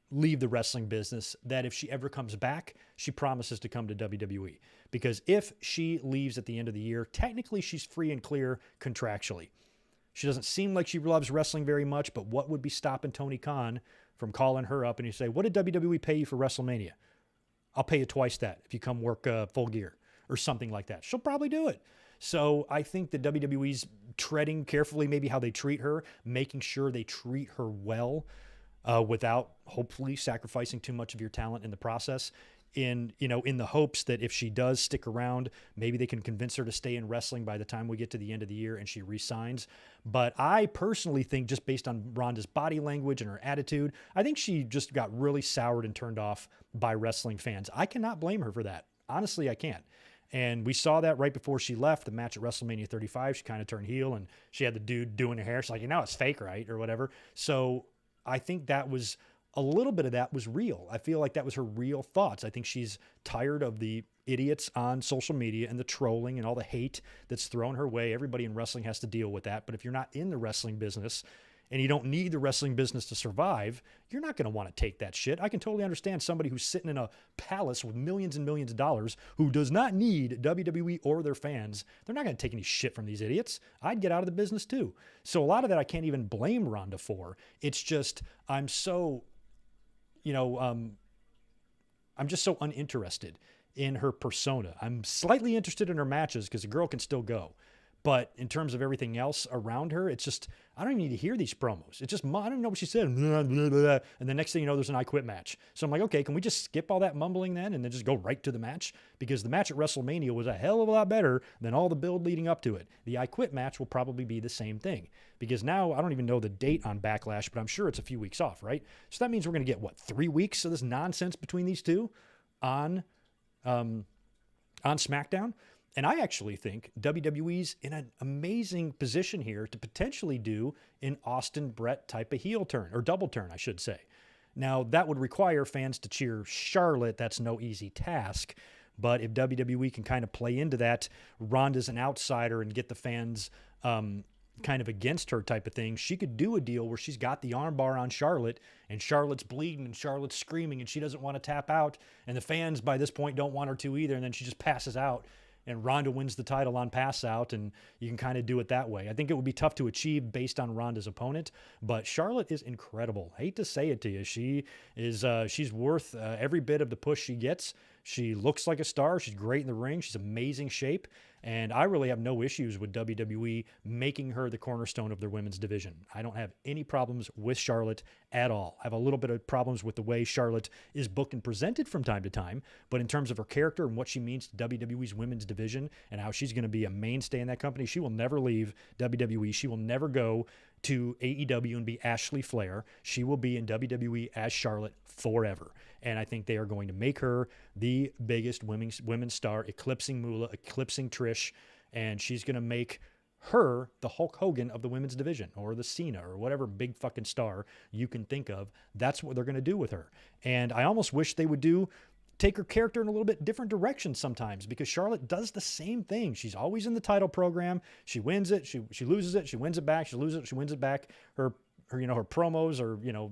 leave the wrestling business, that if she ever comes back, she promises to come to WWE. Because if she leaves at the end of the year, technically she's free and clear contractually. She doesn't seem like she loves wrestling very much, but what would be stopping Tony Khan from calling her up and you say, what did WWE pay you for WrestleMania? I'll pay you twice that if you come work Full Gear or something like that. She'll probably do it. So I think that WWE's treading carefully maybe how they treat her, making sure they treat her well without hopefully sacrificing too much of your talent in the process. In the hopes that if she does stick around, maybe they can convince her to stay in wrestling by the time we get to the end of the year and she re-signs. But I personally think, just based on Ronda's body language and her attitude, I think she just got really soured and turned off by wrestling fans. I cannot blame her for that. Honestly, I can't. And we saw that right before she left the match at WrestleMania 35. She kind of turned heel and she had the dude doing her hair. She's like, it's fake, right? Or whatever. So I think that was a little bit of that was real. I feel like that was her real thoughts. I think she's tired of the idiots on social media and the trolling and all the hate that's thrown her way. Everybody in wrestling has to deal with that. But if you're not in the wrestling business and you don't need the wrestling business to survive, you're not going to want to take that shit. I can totally understand somebody who's sitting in a palace with millions and millions of dollars who does not need WWE or their fans. They're not going to take any shit from these idiots. I'd get out of the business too. So a lot of that I can't even blame Ronda for. It's just, I'm so uninterested in her persona. I'm slightly interested in her matches because the girl can still go. But in terms of everything else around her, it's just, I don't even need to hear these promos. It's just, I don't know what she said. And the next thing you know, there's an I Quit match. So I'm like, okay, can we just skip all that mumbling then and then just go right to the match? Because the match at WrestleMania was a hell of a lot better than all the build leading up to it. The I Quit match will probably be the same thing. Because now, I don't even know the date on Backlash, but I'm sure it's a few weeks off, right? So that means we're going to get, 3 weeks of this nonsense between these two on SmackDown? And I actually think WWE's in an amazing position here to potentially do an Austin Brett type of heel turn, or double turn, I should say. Now, that would require fans to cheer Charlotte. That's no easy task. But if WWE can kind of play into that, Ronda's an outsider and get the fans kind of against her type of thing, she could do a deal where she's got the armbar on Charlotte and Charlotte's bleeding and Charlotte's screaming and she doesn't want to tap out. And the fans by this point don't want her to either. And then she just passes out. And Ronda wins the title on pass out, and you can kind of do it that way. I think it would be tough to achieve based on Ronda's opponent, but Charlotte is incredible. I hate to say it to you. She's worth every bit of the push she gets. She looks like a star. She's great in the ring. She's amazing shape. And I really have no issues with WWE making her the cornerstone of their women's division. I don't have any problems with Charlotte at all. I have a little bit of problems with the way Charlotte is booked and presented from time to time. But in terms of her character and what she means to WWE's women's division and how she's going to be a mainstay in that company, she will never leave WWE. She will never go to AEW and be Ashley Flair. She will be in WWE as Charlotte forever. And I think they are going to make her the biggest women's star, eclipsing Moolah, eclipsing Trish, and she's going to make her the Hulk Hogan of the women's division, or the Cena, or whatever big fucking star you can think of. That's what they're going to do with her. And I almost wish they would take her character in a little bit different direction sometimes, because Charlotte does the same thing. She's always in the title program. She wins it. She loses it. She wins it back. She loses it. She wins it back. Her promos are,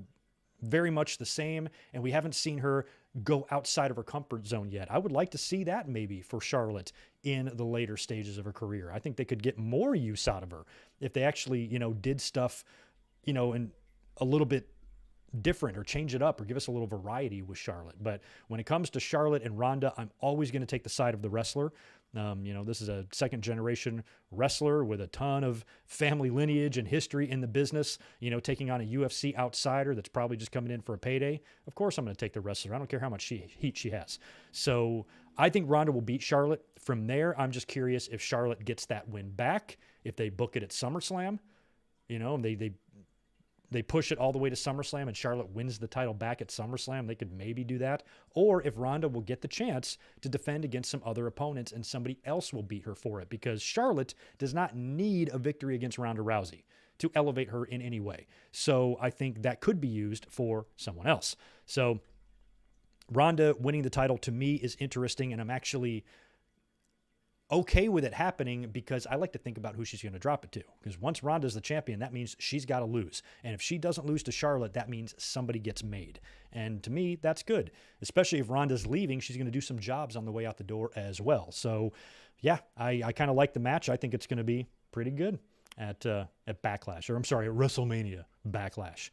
very much the same. And we haven't seen her go outside of her comfort zone yet. I would like to see that maybe for Charlotte in the later stages of her career. I think they could get more use out of her if they actually, did stuff, in a little bit different, or change it up, or give us a little variety with Charlotte. But when it comes to Charlotte and Ronda, I'm always going to take the side of the wrestler. This is a second generation wrestler with a ton of family lineage and history in the business, taking on a UFC outsider that's probably just coming in for a payday. Of course, I'm going to take the wrestler. I don't care how much heat she has. So I think Ronda will beat Charlotte. From there, I'm just curious if Charlotte gets that win back, if they book it at SummerSlam, they push it all the way to SummerSlam and Charlotte wins the title back at SummerSlam. They could maybe do that. Or if Ronda will get the chance to defend against some other opponents and somebody else will beat her for it, because Charlotte does not need a victory against Ronda Rousey to elevate her in any way. So I think that could be used for someone else. So Ronda winning the title to me is interesting, and I'm actually okay with it happening, because I like to think about who she's going to drop it to. Because once Ronda's the champion, that means she's got to lose. And if she doesn't lose to Charlotte, that means somebody gets made. And to me, that's good. Especially if Ronda's leaving, she's going to do some jobs on the way out the door as well. So, yeah, I kind of like the match. I think it's going to be pretty good at Backlash. Or, I'm sorry, at WrestleMania Backlash.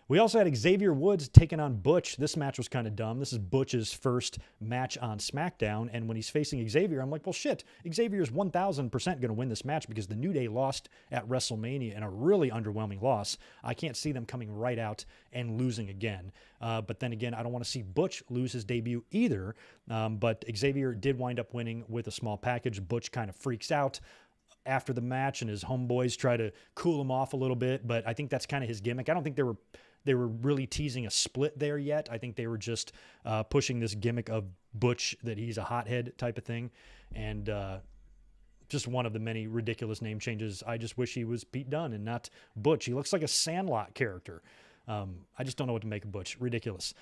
We also had Xavier Woods taking on Butch. This match was kind of dumb. This is Butch's first match on SmackDown, and when he's facing Xavier, I'm like, well, shit, Xavier's 1,000% going to win this match, because the New Day lost at WrestleMania in a really underwhelming loss. I can't see them coming right out and losing again. But then again, I don't want to see Butch lose his debut either. But Xavier did wind up winning with a small package. Butch kind of freaks out after the match, and his homeboys try to cool him off a little bit, but I think that's kind of his gimmick. I don't think they were really teasing a split there yet. I think they were just pushing this gimmick of Butch, that he's a hothead type of thing. And just one of the many ridiculous name changes. I just wish he was Pete Dunne and not Butch. He looks like a Sandlot character. I just don't know what to make of Butch. Ridiculous.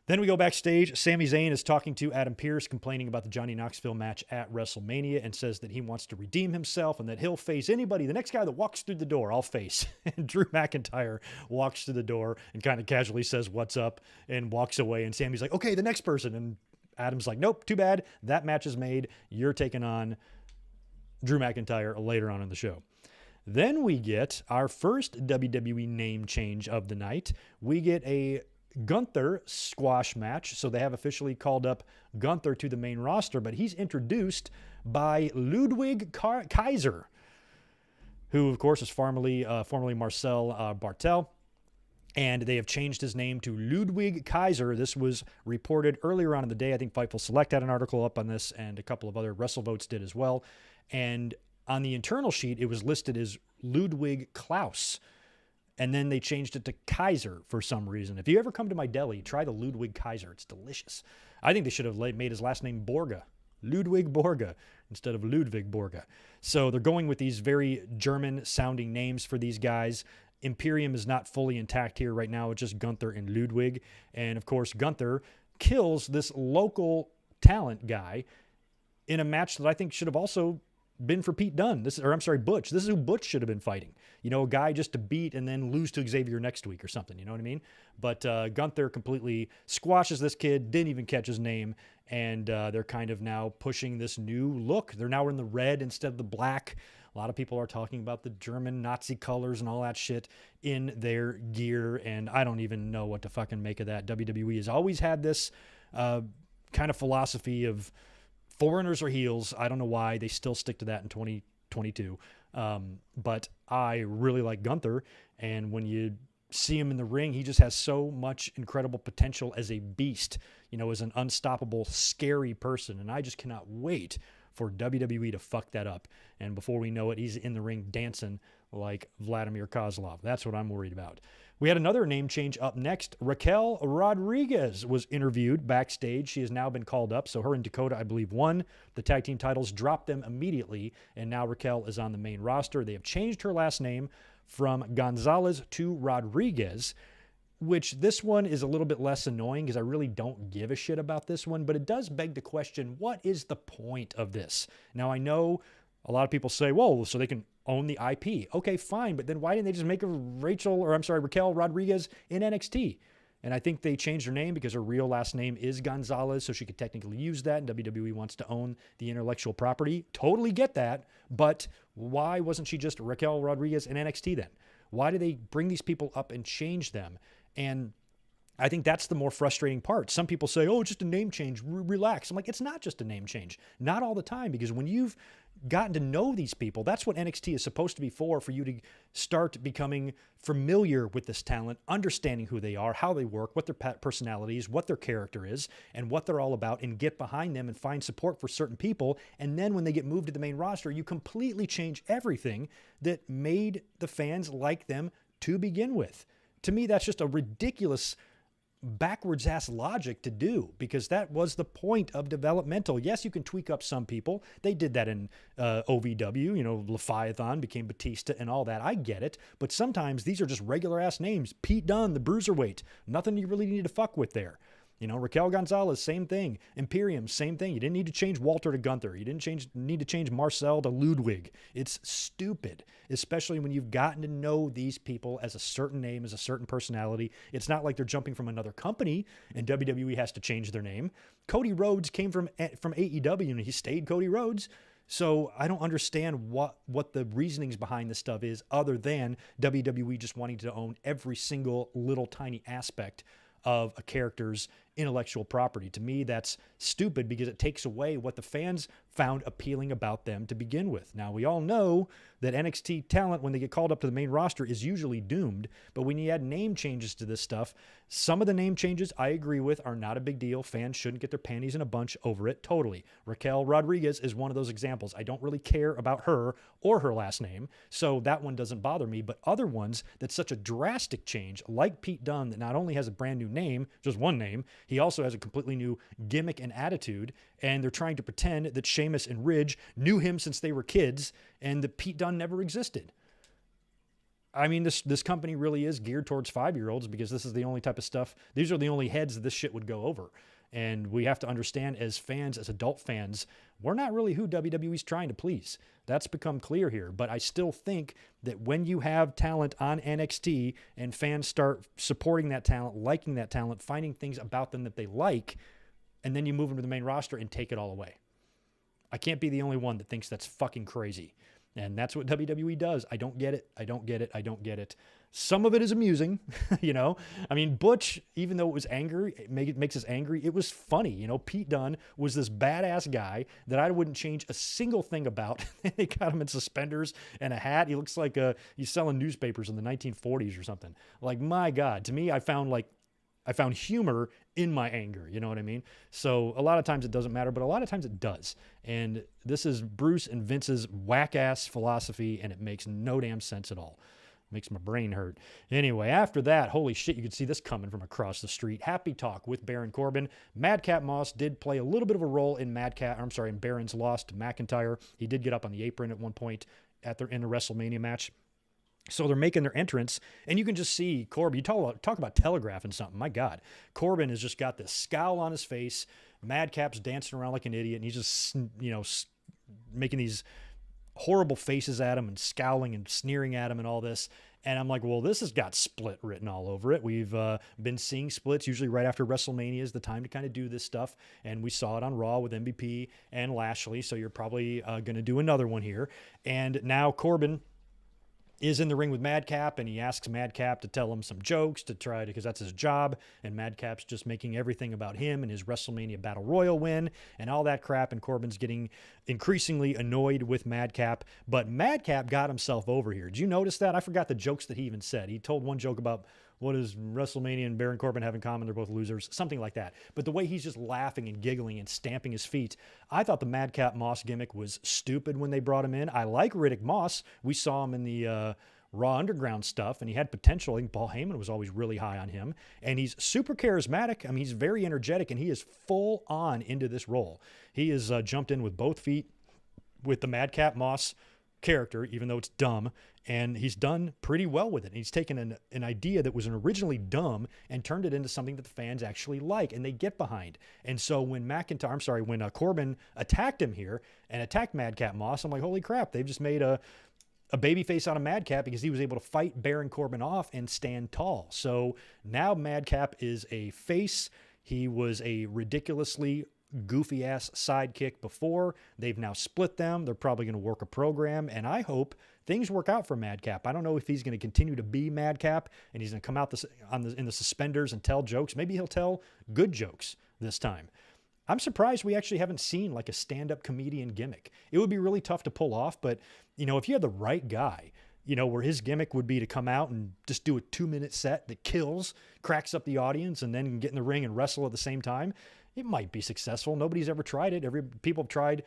Then we go backstage. Sami Zayn is talking to Adam Pearce, complaining about the Johnny Knoxville match at WrestleMania, and says that he wants to redeem himself and that he'll face anybody. The next guy that walks through the door, I'll face. And Drew McIntyre walks through the door and kind of casually says, "What's up?" and walks away. And Sami's like, "Okay, the next person." And Adam's like, "Nope, too bad. That match is made. You're taking on Drew McIntyre later on in the show." Then we get our first WWE name change of the night. We get a Gunther squash match. So they have officially called up Gunther to the main roster, but he's introduced by Ludwig Kaiser, who of course is formerly Marcel Bartel. And they have changed his name to Ludwig Kaiser. This was reported earlier on in the day. I think Fightful Select had an article up on this, and a couple of other WrestleVotes did as well. And on the internal sheet, it was listed as Ludwig Klaus. And then they changed it to Kaiser for some reason. If you ever come to my deli, try the Ludwig Kaiser. It's delicious. I think they should have made his last name Borga. Ludwig Borga instead of Ludwig Borga. So they're going with these very German-sounding names for these guys. Imperium is not fully intact here right now. It's just Gunther and Ludwig. And, of course, Gunther kills this local talent guy in a match that I think should have also been for Pete Dunne. Butch. This is who Butch should have been fighting. A guy just to beat and then lose to Xavier next week or something. You know what I mean? But Gunther completely squashes this kid, didn't even catch his name, and they're kind of now pushing this new look. They're now in the red instead of the black. A lot of people are talking about the German Nazi colors and all that shit in their gear, and I don't even know what to fucking make of that. WWE has always had this kind of philosophy of foreigners are heels. I don't know why they still stick to that in 2022. But I really like Gunther. And when you see him in the ring, he just has so much incredible potential as a beast, as an unstoppable, scary person. And I just cannot wait for WWE to fuck that up. And before we know it, he's in the ring dancing like Vladimir Kozlov. That's what I'm worried about. We had another name change up next. Raquel Rodriguez was interviewed backstage. She has now been called up. So her and Dakota, I believe, won the tag team titles, dropped them immediately, and now Raquel is on the main roster. They have changed her last name from Gonzalez to Rodriguez, which this one is a little bit less annoying because I really don't give a shit about this one, but it does beg the question, what is the point of this? Now, I know a lot of people say, whoa, so they can own the IP. Okay, fine, but then why didn't they just make her Raquel Rodriguez in NXT? And I think they changed her name because her real last name is Gonzalez, so she could technically use that, and WWE wants to own the intellectual property. Totally get that, but why wasn't she just Raquel Rodriguez in NXT then? Why do they bring these people up and change them? And I think that's the more frustrating part. Some people say, oh, just a name change, relax. I'm like, it's not just a name change. Not all the time, because when you've gotten to know these people, that's what NXT is supposed to be for you to start becoming familiar with this talent, understanding who they are, how they work, what their personalities, what their character is, and what they're all about, and get behind them and find support for certain people. And then when they get moved to the main roster, you completely change everything that made the fans like them to begin with. To me, that's just a ridiculous backwards ass logic to do, because that was the point of developmental. Yes, you can tweak up some people. They did that in OVW, Leviathan became Batista and all that. I get it. But sometimes these are just regular ass names. Pete Dunne, the Bruiserweight. Nothing you really need to fuck with there. Raquel Gonzalez, same thing. Imperium, same thing. You didn't need to change Walter to Gunther. You didn't need to change Marcel to Ludwig. It's stupid, especially when you've gotten to know these people as a certain name, as a certain personality. It's not like they're jumping from another company and WWE has to change their name. Cody Rhodes came from AEW and he stayed Cody Rhodes. So I don't understand what the reasonings behind this stuff is, other than WWE just wanting to own every single little tiny aspect of a character's intellectual property. To me, that's stupid because it takes away what the fans found appealing about them to begin with. Now, we all know that NXT talent, when they get called up to the main roster, is usually doomed. But when you add name changes to this stuff, some of the name changes I agree with are not a big deal. Fans shouldn't get their panties in a bunch over it. Totally. Raquel Rodriguez is one of those examples. I don't really care about her or her last name, so that one doesn't bother me. But other ones that's such a drastic change, like Pete Dunne, that not only has a brand new name, just one name, he also has a completely new gimmick and attitude, and they're trying to pretend that Sheamus and Ridge knew him since they were kids and that Pete Dunne never existed. I mean, this company really is geared towards 5-year-olds because this is the only type of stuff, these are the only heads that this shit would go over. And we have to understand as fans, as adult fans, we're not really who WWE's trying to please. That's become clear here. But I still think that when you have talent on NXT and fans start supporting that talent, liking that talent, finding things about them that they like, and then you move them to the main roster and take it all away. I can't be the only one that thinks that's fucking crazy. And that's what WWE does. I don't get it. I don't get it. I don't get it. Some of it is amusing, I mean, Butch, even though it was angry, it makes us angry, it was funny. Pete Dunne was this badass guy that I wouldn't change a single thing about. They got him in suspenders and a hat. He looks like he's selling newspapers in the 1940s or something. Like, my God, to me, I found humor in my anger. You know what I mean? So a lot of times it doesn't matter, but a lot of times it does. And this is Bruce and Vince's whack-ass philosophy, and it makes no damn sense at all. Makes my brain hurt. Anyway, after that, holy shit, you could see this coming from across the street. Happy Talk with Baron Corbin. Madcap Moss did play a little bit of a role in Baron's loss to McIntyre. He did get up on the apron at one point in the WrestleMania match. So they're making their entrance, and you can just see Corbin. You talk about telegraphing something. My God. Corbin has just got this scowl on his face. Madcap's dancing around like an idiot, and he's just, making these horrible faces at him and scowling and sneering at him and all this. And I'm like, well, this has got split written all over it. We've been seeing splits usually right after WrestleMania is the time to kind of do this stuff. And we saw it on Raw with MVP and Lashley. So you're probably going to do another one here. And now Corbin is in the ring with Madcap, and he asks Madcap to tell him some jokes because that's his job, and Madcap's just making everything about him and his WrestleMania Battle Royal win and all that crap, and Corbin's getting increasingly annoyed with Madcap, but Madcap got himself over here. Did you notice that? I forgot the jokes that he even said. He told one joke about what does WrestleMania and Baron Corbin have in common? They're both losers, something like that. But the way he's just laughing and giggling and stamping his feet, I thought the Madcap Moss gimmick was stupid when they brought him in. I like Riddick Moss. We saw him in the Raw Underground stuff, and he had potential. I think Paul Heyman was always really high on him, and he's super charismatic. I mean, he's very energetic, and he is full on into this role. He has jumped in with both feet with the Madcap Moss character, even though it's dumb, and he's done pretty well with it. And he's taken an idea that was originally dumb and turned it into something that the fans actually like and they get behind. And so when Corbin attacked him here and attacked Madcap Moss, I'm like, holy crap, they've just made a babyface out of Madcap because he was able to fight Baron Corbin off and stand tall. So now Madcap is a face. He was a ridiculously goofy-ass sidekick before. They've now split them. They're probably going to work a program, and I hope things work out for Madcap. I don't know if he's going to continue to be Madcap and he's going to come out in the suspenders and tell jokes. Maybe he'll tell good jokes this time. I'm surprised we actually haven't seen like a stand-up comedian gimmick. It would be really tough to pull off, but if you had the right guy, where his gimmick would be to come out and just do a 2-minute set that kills, cracks up the audience, and then get in the ring and wrestle at the same time, it might be successful. Nobody's ever tried it. People have tried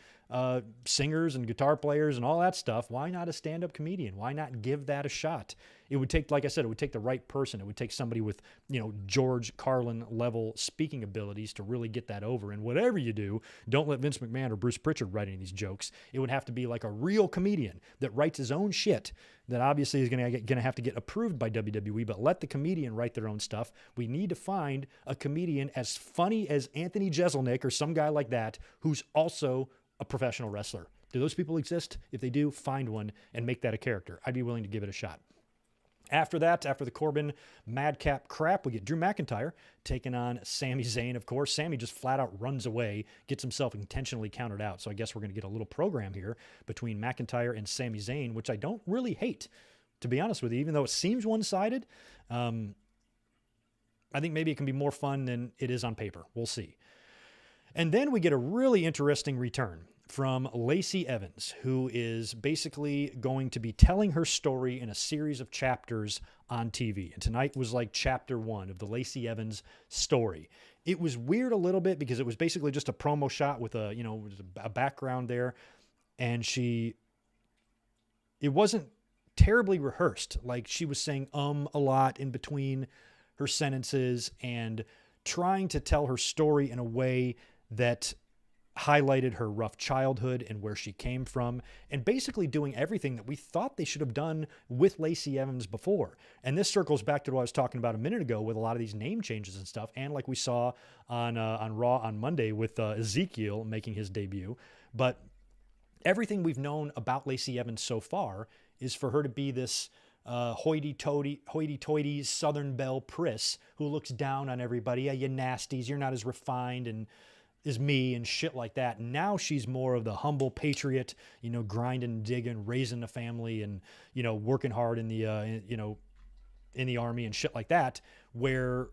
singers and guitar players and all that stuff. Why not a stand-up comedian? Why not give that a shot? It would take, like I said, it would take the right person. It would take somebody with, George Carlin level speaking abilities to really get that over. And whatever you do, don't let Vince McMahon or Bruce Pritchard write any of these jokes. It would have to be like a real comedian that writes his own shit that obviously is going to have to get approved by WWE, but let the comedian write their own stuff. We need to find a comedian as funny as Anthony Jeselnik or some guy like that who's also a professional wrestler. Do those people exist? If they do, find one and make that a character. I'd be willing to give it a shot. After that, after the Corbin Madcap crap, we get Drew McIntyre taking on Sami Zayn, of course. Sami just flat out runs away, gets himself intentionally countered out. So I guess we're going to get a little program here between McIntyre and Sami Zayn, which I don't really hate, to be honest with you, even though it seems one-sided. I think maybe it can be more fun than it is on paper. We'll see. And then we get a really interesting return from Lacey Evans, who is basically going to be telling her story in a series of chapters on TV. And tonight was like chapter 1 of the Lacey Evans story. It was weird a little bit because it was basically just a promo shot with a background there. And it wasn't terribly rehearsed. Like she was saying a lot in between her sentences and trying to tell her story in a way that highlighted her rough childhood and where she came from, and basically doing everything that we thought they should have done with Lacey Evans before. And this circles back to what I was talking about a minute ago with a lot of these name changes and stuff, and like we saw on Raw on Monday with Ezekiel making his debut. But everything we've known about Lacey Evans so far is for her to be this hoity-toity Southern Belle Priss who looks down on everybody. Yeah, you nasties, you're not as refined and is me and shit like that. And now she's more of the humble patriot, grinding, digging, raising a family and, working hard in the, in the army and shit like that, where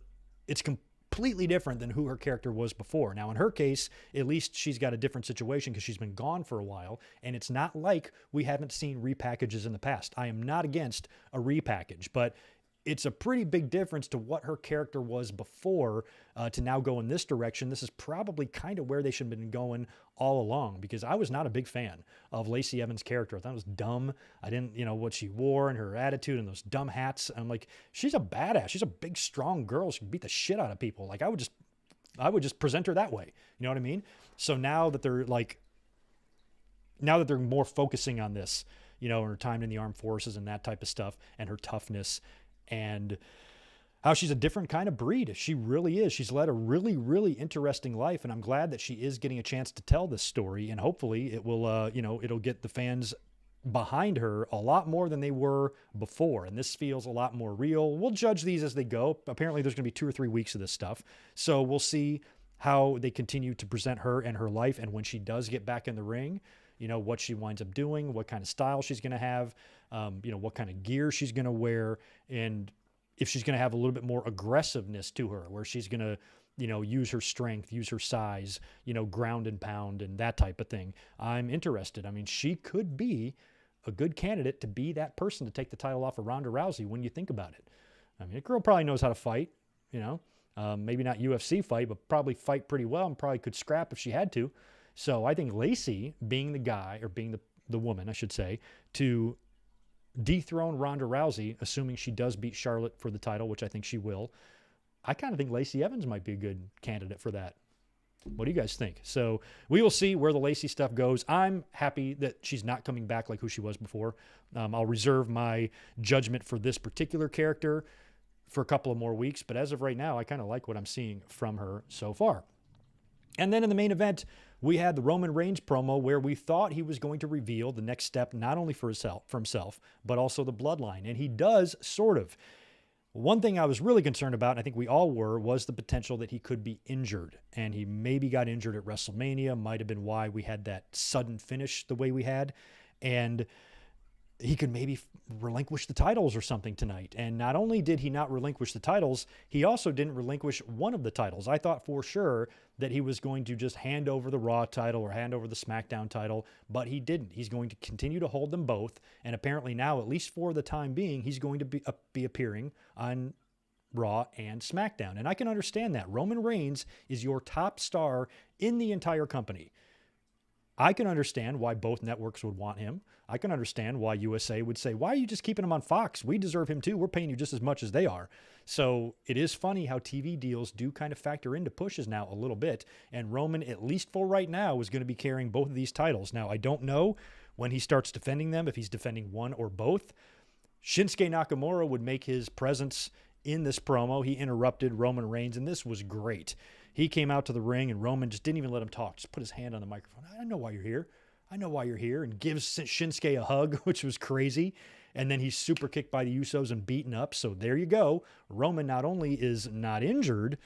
it's completely different than who her character was before. Now, in her case, at least she's got a different situation because she's been gone for a while, and it's not like we haven't seen repackages in the past. I am not against a repackage, but it's a pretty big difference to what her character was before to now go in this direction. This is probably kind of where they should have been going all along, because I was not a big fan of Lacey Evans' character. I thought it was dumb. I didn't, what she wore and her attitude and those dumb hats. I'm like, she's a badass. She's a big, strong girl. She can beat the shit out of people. Like I would just present her that way. You know what I mean? So now that they're more focusing on this, her time in the armed forces and that type of stuff and her toughness, and how she's a different kind of breed. She really is. She's led a really, really interesting life, and I'm glad that she is getting a chance to tell this story, and hopefully it will, it'll get the fans behind her a lot more than they were before, and this feels a lot more real. We'll judge these as they go. Apparently there's going to be 2 or 3 weeks of this stuff, so we'll see how they continue to present her and her life, and when she does get back in the ring, what she winds up doing, what kind of style she's going to have, what kind of gear she's going to wear, and if she's going to have a little bit more aggressiveness to her, where she's going to, use her strength, use her size, ground and pound and that type of thing. I'm interested. I mean, she could be a good candidate to be that person to take the title off of Ronda Rousey when you think about it. I mean, a girl probably knows how to fight, maybe not UFC fight, but probably fight pretty well and probably could scrap if she had to. So I think Lacey being the guy, or being the woman, I should say, to dethrone Ronda Rousey, assuming she does beat Charlotte for the title, which I think she will, I kind of think Lacey Evans might be a good candidate for that. What do you guys think? So we will see where the Lacey stuff goes. I'm happy that she's not coming back like who she was before. I'll reserve my judgment for this particular character for a couple of more weeks, but as of right now, I kind of like what I'm seeing from her so far. And then in the main event, we had the Roman Reigns promo where we thought he was going to reveal the next step, not only for himself, but also the bloodline. And he does, sort of. One thing I was really concerned about, and I think we all were, was the potential that he could be injured. And he maybe got injured at WrestleMania, might have been why we had that sudden finish the way we had. And he could maybe relinquish the titles or something tonight. And not only did he not relinquish the titles, he also didn't relinquish one of the titles. I thought for sure that he was going to just hand over the Raw title or hand over the Smackdown title, but he didn't. He's going to continue to hold them both. And apparently now, at least for the time being, he's going to be appearing on Raw and SmackDown. And I can understand that. Roman Reigns is your top star in the entire company. I can understand why both networks would want him. I can understand why USA would say, why are you just keeping him on Fox? We deserve him too. We're paying you just as much as they are. So it is funny how TV deals do kind of factor into pushes now a little bit. And Roman, at least for right now, is going to be carrying both of these titles. Now, I don't know when he starts defending them, if he's defending one or both. Shinsuke Nakamura would make his presence in this promo. He interrupted Roman Reigns, and this was great. He came out to the ring, and Roman just didn't even let him talk. Just put his hand on the microphone. I know why you're here. I know why you're here. And gives Shinsuke a hug, which was crazy. And then he's super kicked by the Usos and beaten up. So there you go. Roman not only is not injured,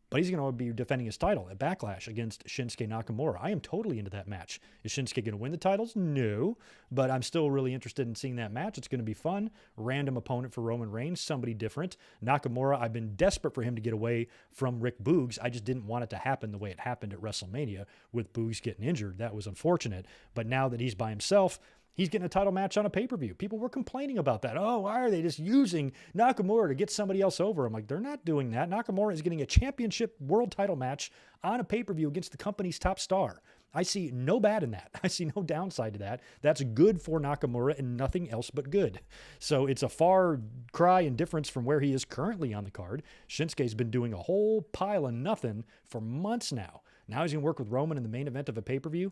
but he's going to be defending his title at Backlash against Shinsuke Nakamura. I am totally into that match. Is Shinsuke going to win the titles? No. But I'm still really interested in seeing that match. It's going to be fun. Random opponent for Roman Reigns, somebody different. Nakamura, I've been desperate for him to get away from Rick Boogs. I just didn't want it to happen the way it happened at WrestleMania with Boogs getting injured. That was unfortunate. But now that he's by himself, he's getting a title match on a pay-per-view. People were complaining about that. Oh, why are they just using Nakamura to get somebody else over? I'm like, they're not doing that. Nakamura is getting a championship world title match on a pay-per-view against the company's top star. I see no bad in that. I see no downside to that. That's good for Nakamura and nothing else but good. So it's a far cry and difference from where he is currently on the card. Shinsuke's been doing a whole pile of nothing for months now. Now he's going to work with Roman in the main event of a pay-per-view.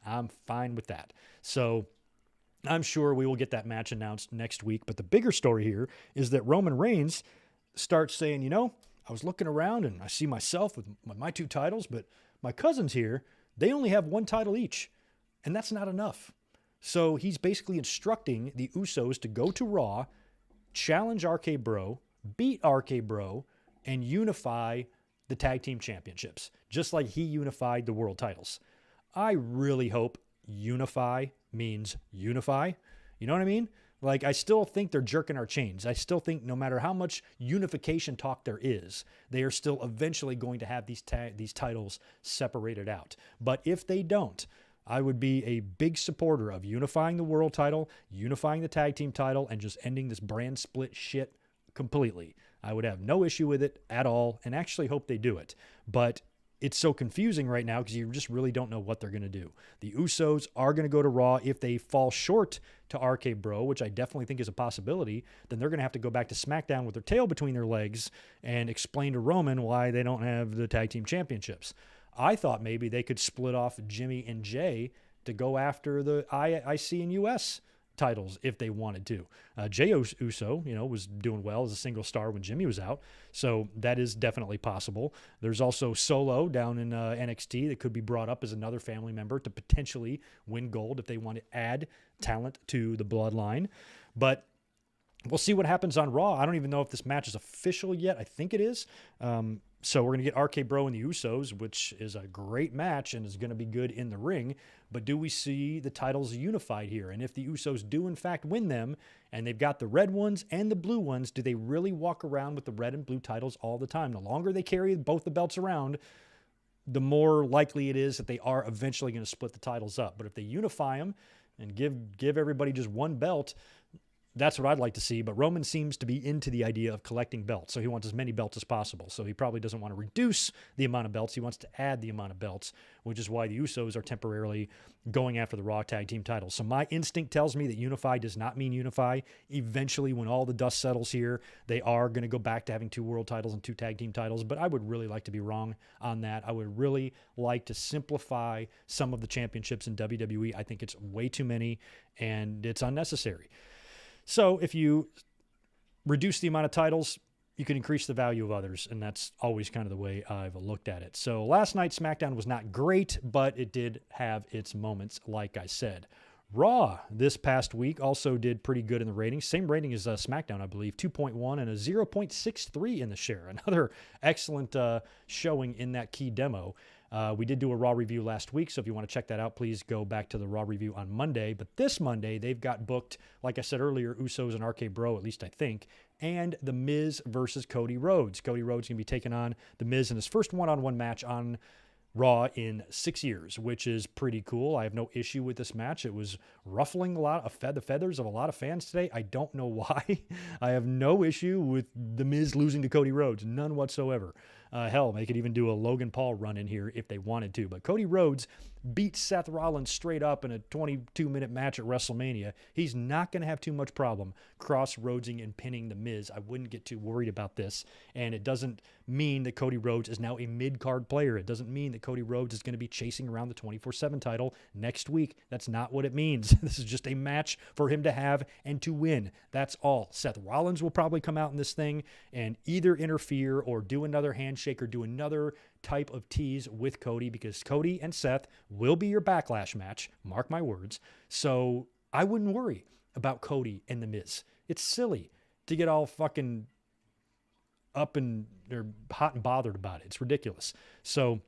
I'm fine with that. So I'm sure we will get that match announced next week. But the bigger story here is that Roman Reigns starts saying, I was looking around and I see myself with my two titles, but my cousins here, they only have one title each. And that's not enough. So he's basically instructing the Usos to go to Raw, challenge RK Bro, beat RK Bro, and unify the tag team championships, just like he unified the world titles. I really hope unify means unify. You know what I mean? Like, I still think they're jerking our chains. I still think no matter how much unification talk there is, they are still eventually going to have these titles separated out. But if they don't, I would be a big supporter of unifying the world title, unifying the tag team title, and just ending this brand split shit completely. I would have no issue with it at all, and actually hope they do it. But it's so confusing right now because you just really don't know what they're going to do. The Usos are going to go to Raw. If they fall short to RK Bro, which I definitely think is a possibility, then they're going to have to go back to SmackDown with their tail between their legs and explain to Roman why they don't have the tag team championships. I thought maybe they could split off Jimmy and Jay to go after the IC and US titles if they wanted to. Jey Uso, was doing well as a single star when Jimmy was out. So that is definitely possible. There's also Solo down in NXT that could be brought up as another family member to potentially win gold if they want to add talent to the bloodline. But we'll see what happens on Raw. I don't even know if this match is official yet. I think it is. So we're going to get RK Bro and the Usos, which is a great match and is going to be good in the ring. But do we see the titles unified here? And if the Usos do, in fact, win them, and they've got the red ones and the blue ones, do they really walk around with the red and blue titles all the time? The longer they carry both the belts around, the more likely it is that they are eventually going to split the titles up. But if they unify them and give everybody just one belt, that's what I'd like to see, but Roman seems to be into the idea of collecting belts, so he wants as many belts as possible. So he probably doesn't want to reduce the amount of belts. He wants to add the amount of belts, which is why the Usos are temporarily going after the Raw Tag Team titles. So my instinct tells me that unify does not mean unify. Eventually, when all the dust settles here, they are going to go back to having 2 world titles and 2 tag team titles, but I would really like to be wrong on that. I would really like to simplify some of the championships in WWE. I think it's way too many, and it's unnecessary. So if you reduce the amount of titles, you can increase the value of others, and that's always kind of the way I've looked at it. So last night's SmackDown was not great, but it did have its moments, like I said. Raw this past week also did pretty good in the ratings. Same rating as SmackDown, I believe, 2.1 and a 0.63 in the share. Another excellent showing in that key demo. We did do a Raw review last week, so if you want to check that out, please go back to the Raw review on Monday. But this Monday, they've got booked, like I said earlier, Usos and RK Bro, at least I think, and The Miz versus Cody Rhodes. Cody Rhodes going to be taking on The Miz in his first one-on-one match on Raw in 6 years, which is pretty cool. I have no issue with this match. It was ruffling a lot of the feathers of a lot of fans today. I don't know why. I have no issue with The Miz losing to Cody Rhodes. None whatsoever. Hell, they could even do a Logan Paul run in here if they wanted to. But Cody Rhodes beat Seth Rollins straight up in a 22-minute match at WrestleMania. He's not going to have too much problem cross-Rhodesing and pinning The Miz. I wouldn't get too worried about this. And it doesn't mean that Cody Rhodes is now a mid-card player. It doesn't mean that Cody Rhodes is going to be chasing around the 24/7 title next week. That's not what it means. This is just a match for him to have and to win. That's all. Seth Rollins will probably come out in this thing and either interfere or do another handshake or do another type of tease with Cody, because Cody and Seth will be your Backlash match. Mark my words. So I wouldn't worry about Cody and The Miz. It's silly to get all fucking up and they're hot and bothered about it. It's ridiculous. So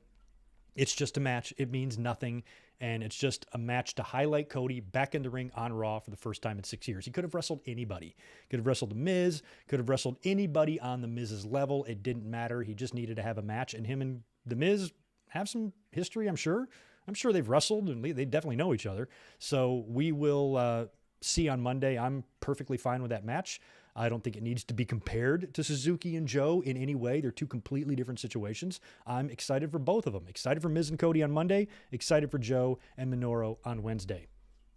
it's just a match. It means nothing. And it's just a match to highlight Cody back in the ring on Raw for the first time in 6 years. He could have wrestled anybody. Could have wrestled The Miz. Could have wrestled anybody on The Miz's level. It didn't matter. He just needed to have a match. And him and The Miz have some history, I'm sure. I'm sure they've wrestled and they definitely know each other. So we will see on Monday. I'm perfectly fine with that match. I don't think it needs to be compared to Suzuki and Joe in any way. They're 2 completely different situations. I'm excited for both of them. Excited for Miz and Cody on Monday. Excited for Joe and Minoru on Wednesday.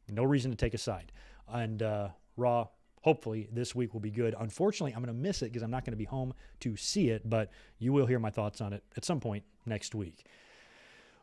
No reason to take a side. And Raw, hopefully, this week will be good. Unfortunately, I'm going to miss it because I'm not going to be home to see it, but you will hear my thoughts on it at some point next week.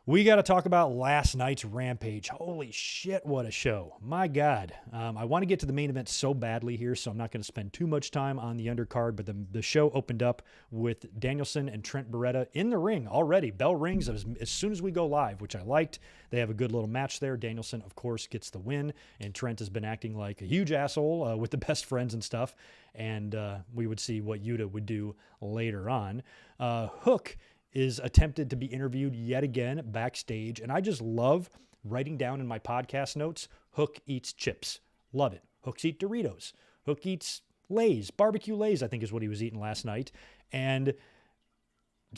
We got to talk about last night's Rampage. Holy shit, what a show. My God. I want to get to the main event so badly here, so I'm not going to spend too much time on the undercard, but the show opened up with Danielson and Trent Beretta in the ring already. Bell rings as soon as we go live, which I liked. They have a good little match there. Danielson, of course, gets the win, and Trent has been acting like a huge asshole with the best friends and stuff, and we would see what Yuta would do later on. Hook is attempted to be interviewed yet again backstage. And I just love writing down in my podcast notes, Hook eats chips. Love it. Hooks eat Doritos. Hook eats Lay's. Barbecue Lay's, I think, is what he was eating last night. And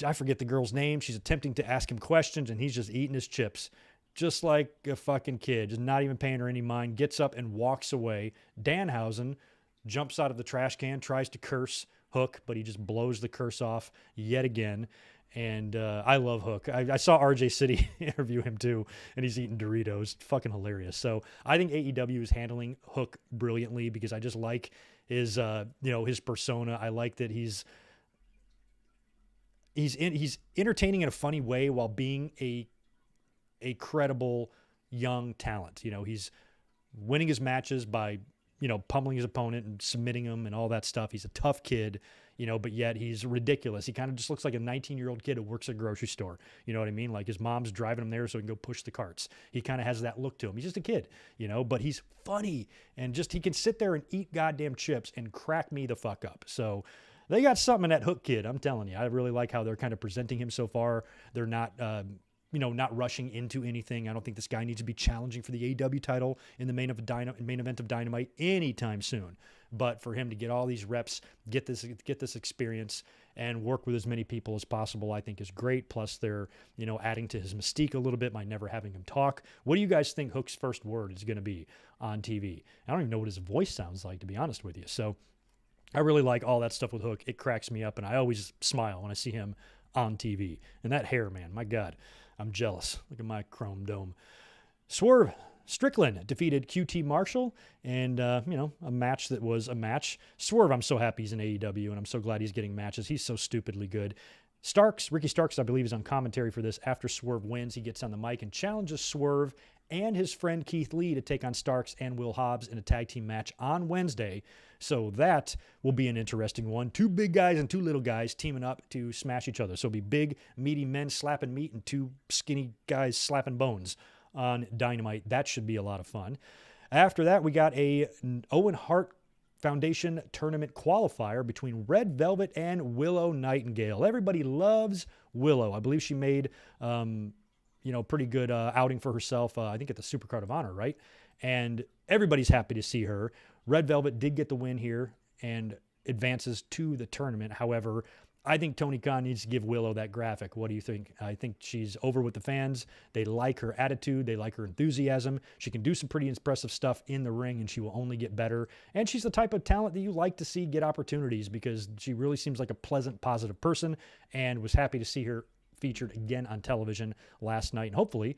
I forget the girl's name. She's attempting to ask him questions, and he's just eating his chips. Just like a fucking kid. Just not even paying her any mind. Gets up and walks away. Danhausen jumps out of the trash can, tries to curse Hook, but he just blows the curse off yet again. And I love Hook. I saw RJ City interview him too, and he's eating Doritos. Fucking hilarious. So I think AEW is handling Hook brilliantly because I just like his, his persona. I like that he's entertaining in a funny way while being a credible young talent. He's winning his matches by, pummeling his opponent and submitting him and all that stuff. He's a tough kid. But yet he's ridiculous. He kind of just looks like a 19-year-old kid who works at a grocery store. You know what I mean? Like his mom's driving him there so he can go push the carts. He kind of has that look to him. He's just a kid, but he's funny and just he can sit there and eat goddamn chips and crack me the fuck up. So They got something in that Hook kid, I'm telling you. I really like how they're kind of presenting him so far. They're not, not rushing into anything. I don't think this guy needs to be challenging for the AEW title in the main event of Dynamite anytime soon. But for him to get all these reps, get this experience, and work with as many people as possible, I think is great. Plus, they're adding to his mystique a little bit by never having him talk. What do you guys think Hook's first word is going to be on TV? I don't even know what his voice sounds like, to be honest with you. So I really like all that stuff with Hook. It cracks me up, and I always smile when I see him on TV. And that hair, man, my God, I'm jealous. Look at my chrome dome. Swerve Strickland defeated QT Marshall, and, a match that was a match. Swerve, I'm so happy he's in AEW, and I'm so glad he's getting matches. He's so stupidly good. Ricky Starks, I believe, is on commentary for this. After Swerve wins, he gets on the mic and challenges Swerve and his friend Keith Lee to take on Starks and Will Hobbs in a tag team match on Wednesday. So that will be an interesting one. 2 big guys and 2 little guys teaming up to smash each other. So it'll be big, meaty men slapping meat and 2 skinny guys slapping bones on Dynamite. That should be a lot of fun. After that, we got a Owen Hart Foundation tournament qualifier between Red Velvet and Willow Nightingale. Everybody loves Willow. I believe she made, pretty good outing for herself, I think at the Supercard of Honor, right? And everybody's happy to see her. Red Velvet did get the win here and advances to the tournament. However, I think Tony Khan needs to give Willow that graphic. What do you think? I think she's over with the fans. They like her attitude. They like her enthusiasm. She can do some pretty impressive stuff in the ring, and she will only get better. And she's the type of talent that you like to see get opportunities because she really seems like a pleasant, positive person, and was happy to see her featured again on television last night. And hopefully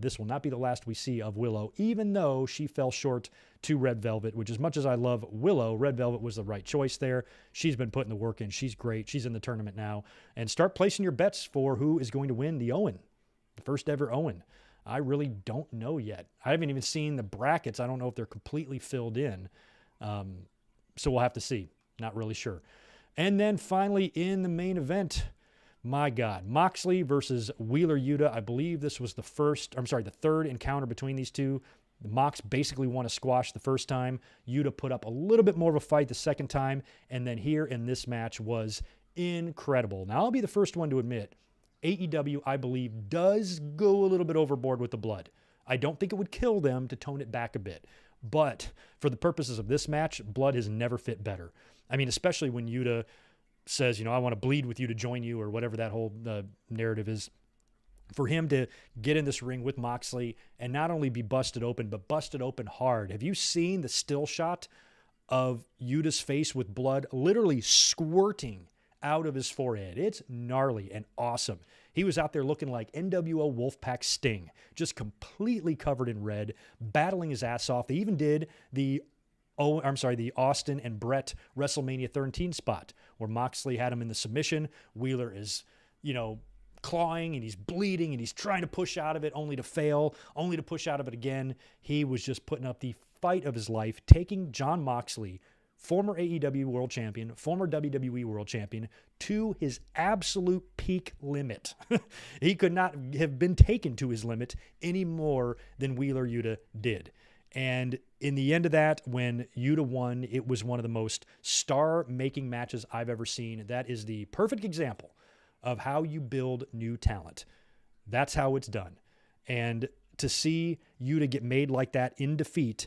this will not be the last we see of Willow, even though she fell short to Red Velvet, which as much as I love Willow, Red Velvet was the right choice there. She's been putting the work in. She's great. She's in the tournament now. And start placing your bets for who is going to win the Owen, the first ever Owen. I really don't know yet. I haven't even seen the brackets. I don't know if they're completely filled in. So we'll have to see. Not really sure. And then finally in the main event, my God, Moxley versus Wheeler Yuta. I believe this was the third encounter between these two. Mox basically won a squash the first time. Yuta put up a little bit more of a fight the second time. And then here in this match was incredible. Now, I'll be the first one to admit, AEW, I believe, does go a little bit overboard with the blood. I don't think it would kill them to tone it back a bit. But for the purposes of this match, blood has never fit better. I mean, especially when Yuta says, I want to bleed with you to join you, or whatever that whole narrative is. For him to get in this ring with Moxley and not only be busted open, but busted open hard. Have you seen the still shot of Yuta's face with blood literally squirting out of his forehead? It's gnarly and awesome. He was out there looking like NWO Wolfpack Sting, just completely covered in red, battling his ass off. They even did the Austin and Brett WrestleMania 13 spot where Moxley had him in the submission. Wheeler is, clawing and he's bleeding and he's trying to push out of it only to fail, only to push out of it again. He was just putting up the fight of his life, taking Jon Moxley, former AEW World Champion, former WWE World Champion, to his absolute peak limit. He could not have been taken to his limit any more than Wheeler Yuta did. And in the end of that, when Yuta won, it was one of the most star-making matches I've ever seen. That is the perfect example of how you build new talent. That's how it's done. And to see Yuta get made like that in defeat,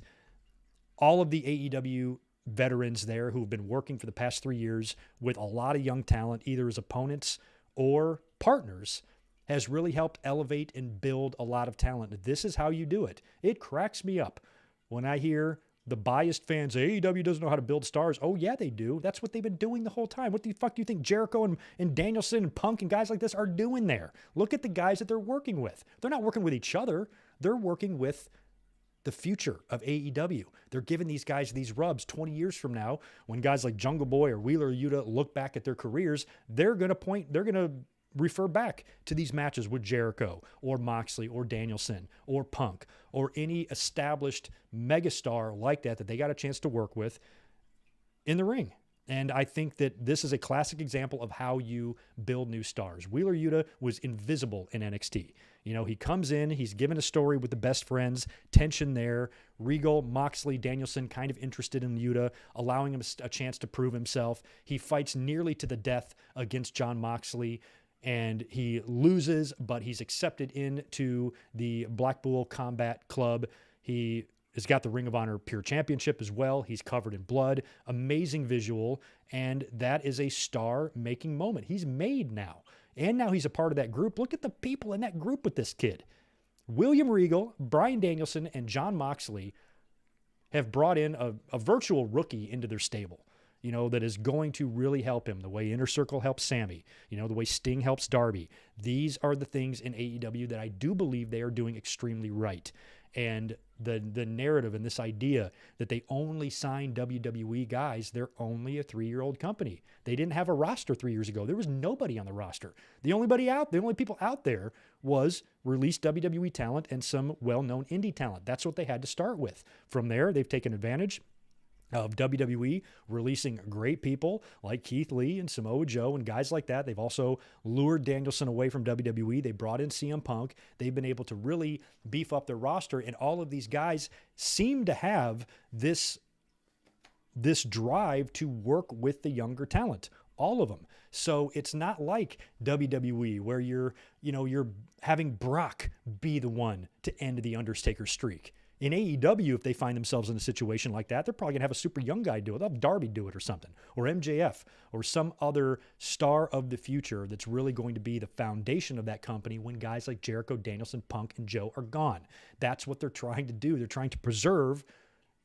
all of the AEW veterans there who have been working for the past 3 years with a lot of young talent, either as opponents or partners, has really helped elevate and build a lot of talent. This is how you do it. It cracks me up when I hear the biased fans say AEW doesn't know how to build stars. Oh, yeah, they do. That's what they've been doing the whole time. What the fuck do you think Jericho and Danielson and Punk and guys like this are doing there? Look at the guys that they're working with. They're not working with each other. They're working with the future of AEW. They're giving these guys these rubs 20 years from now. When guys like Jungle Boy or Wheeler Yuta look back at their careers, they're going to refer back to these matches with Jericho or Moxley or Danielson or Punk or any established megastar like that they got a chance to work with in the ring. And I think that this is a classic example of how you build new stars. Wheeler Yuta was invisible in NXT. You know, he comes in, he's given a story with the best friends, tension there. Regal, Moxley, Danielson kind of interested in Yuta, allowing him a chance to prove himself. He fights nearly to the death against Jon Moxley, and he loses, but he's accepted into the Blackpool Combat Club. He has got the Ring of Honor Pure Championship as well. He's covered in blood. Amazing visual, and that is a star-making moment. He's made now. And now he's a part of that group. Look at the people in that group with this kid. William Regal, Bryan Danielson, and Jon Moxley have brought in a virtual rookie into their stable, you know, that is going to really help him the way Inner Circle helps Sammy, you know, the way Sting helps Darby. These are the things in AEW that I do believe they are doing extremely right. And the narrative and this idea that they only sign WWE guys, they're only a 3-year-old company. They didn't have a roster 3 years ago. There was nobody on the roster. The only people out there was released WWE talent and some well-known indie talent. That's what they had to start with. From there, they've taken advantage of WWE releasing great people like Keith Lee and Samoa Joe and guys like that. They've also lured Danielson away from WWE. They brought in CM Punk. They've been able to really beef up their roster, and all of these guys seem to have this drive to work with the younger talent. All of them. So it's not like WWE where you're having Brock be the one to end the Undertaker streak. In AEW, if they find themselves in a situation like that, they're probably going to have a super young guy do it. They'll have Darby do it or something, or MJF, or some other star of the future that's really going to be the foundation of that company when guys like Jericho, Danielson, Punk, and Joe are gone. That's what they're trying to do. They're trying to preserve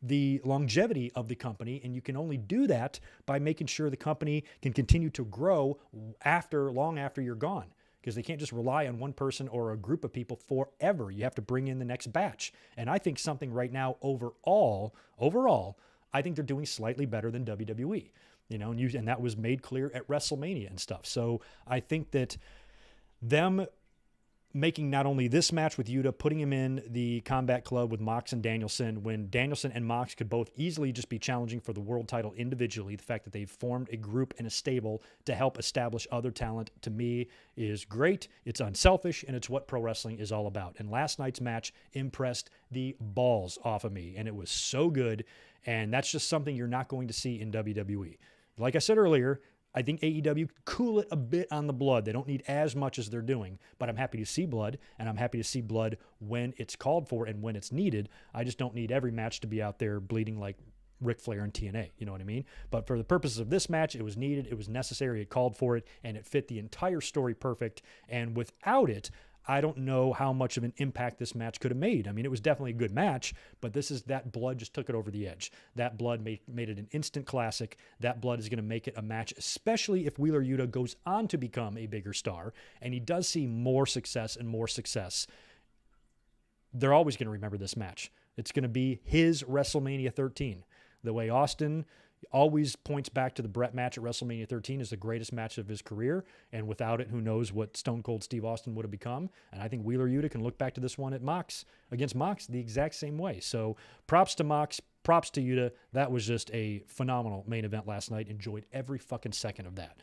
the longevity of the company, and you can only do that by making sure the company can continue to grow long after you're gone. Because they can't just rely on one person or a group of people forever. You have to bring in the next batch. And I think something right now overall, I think they're doing slightly better than WWE. You know, and that was made clear at WrestleMania and stuff. So I think that them making not only this match with Yuta, putting him in the Combat Club with Mox and Danielson, when Danielson and Mox could both easily just be challenging for the world title individually, the fact that they've formed a group and a stable to help establish other talent, to me, is great. It's unselfish, and it's what pro wrestling is all about. And last night's match impressed the balls off of me, and it was so good, and that's just something you're not going to see in WWE. Like I said earlier, I think AEW cool it a bit on the blood. They don't need as much as they're doing, but I'm happy to see blood, and I'm happy to see blood when it's called for and when it's needed. I just don't need every match to be out there bleeding like Ric Flair and TNA, you know what I mean? But for the purposes of this match, it was needed, it was necessary, it called for it, and it fit the entire story perfect. And without it, I don't know how much of an impact this match could have made. I mean, it was definitely a good match, but that blood just took it over the edge. That blood made it an instant classic. That blood is going to make it a match, especially if Wheeler Yuta goes on to become a bigger star, and he does see more success and more success. They're always going to remember this match. It's going to be his WrestleMania 13. The way Austin always points back to the Brett match at WrestleMania 13 as the greatest match of his career, and without it, who knows what Stone Cold Steve Austin would have become. And I think Wheeler Yuta can look back to this one against Mox the exact same way. So props to Mox, props to Yuta. That was just a phenomenal main event last night. Enjoyed every fucking second of that.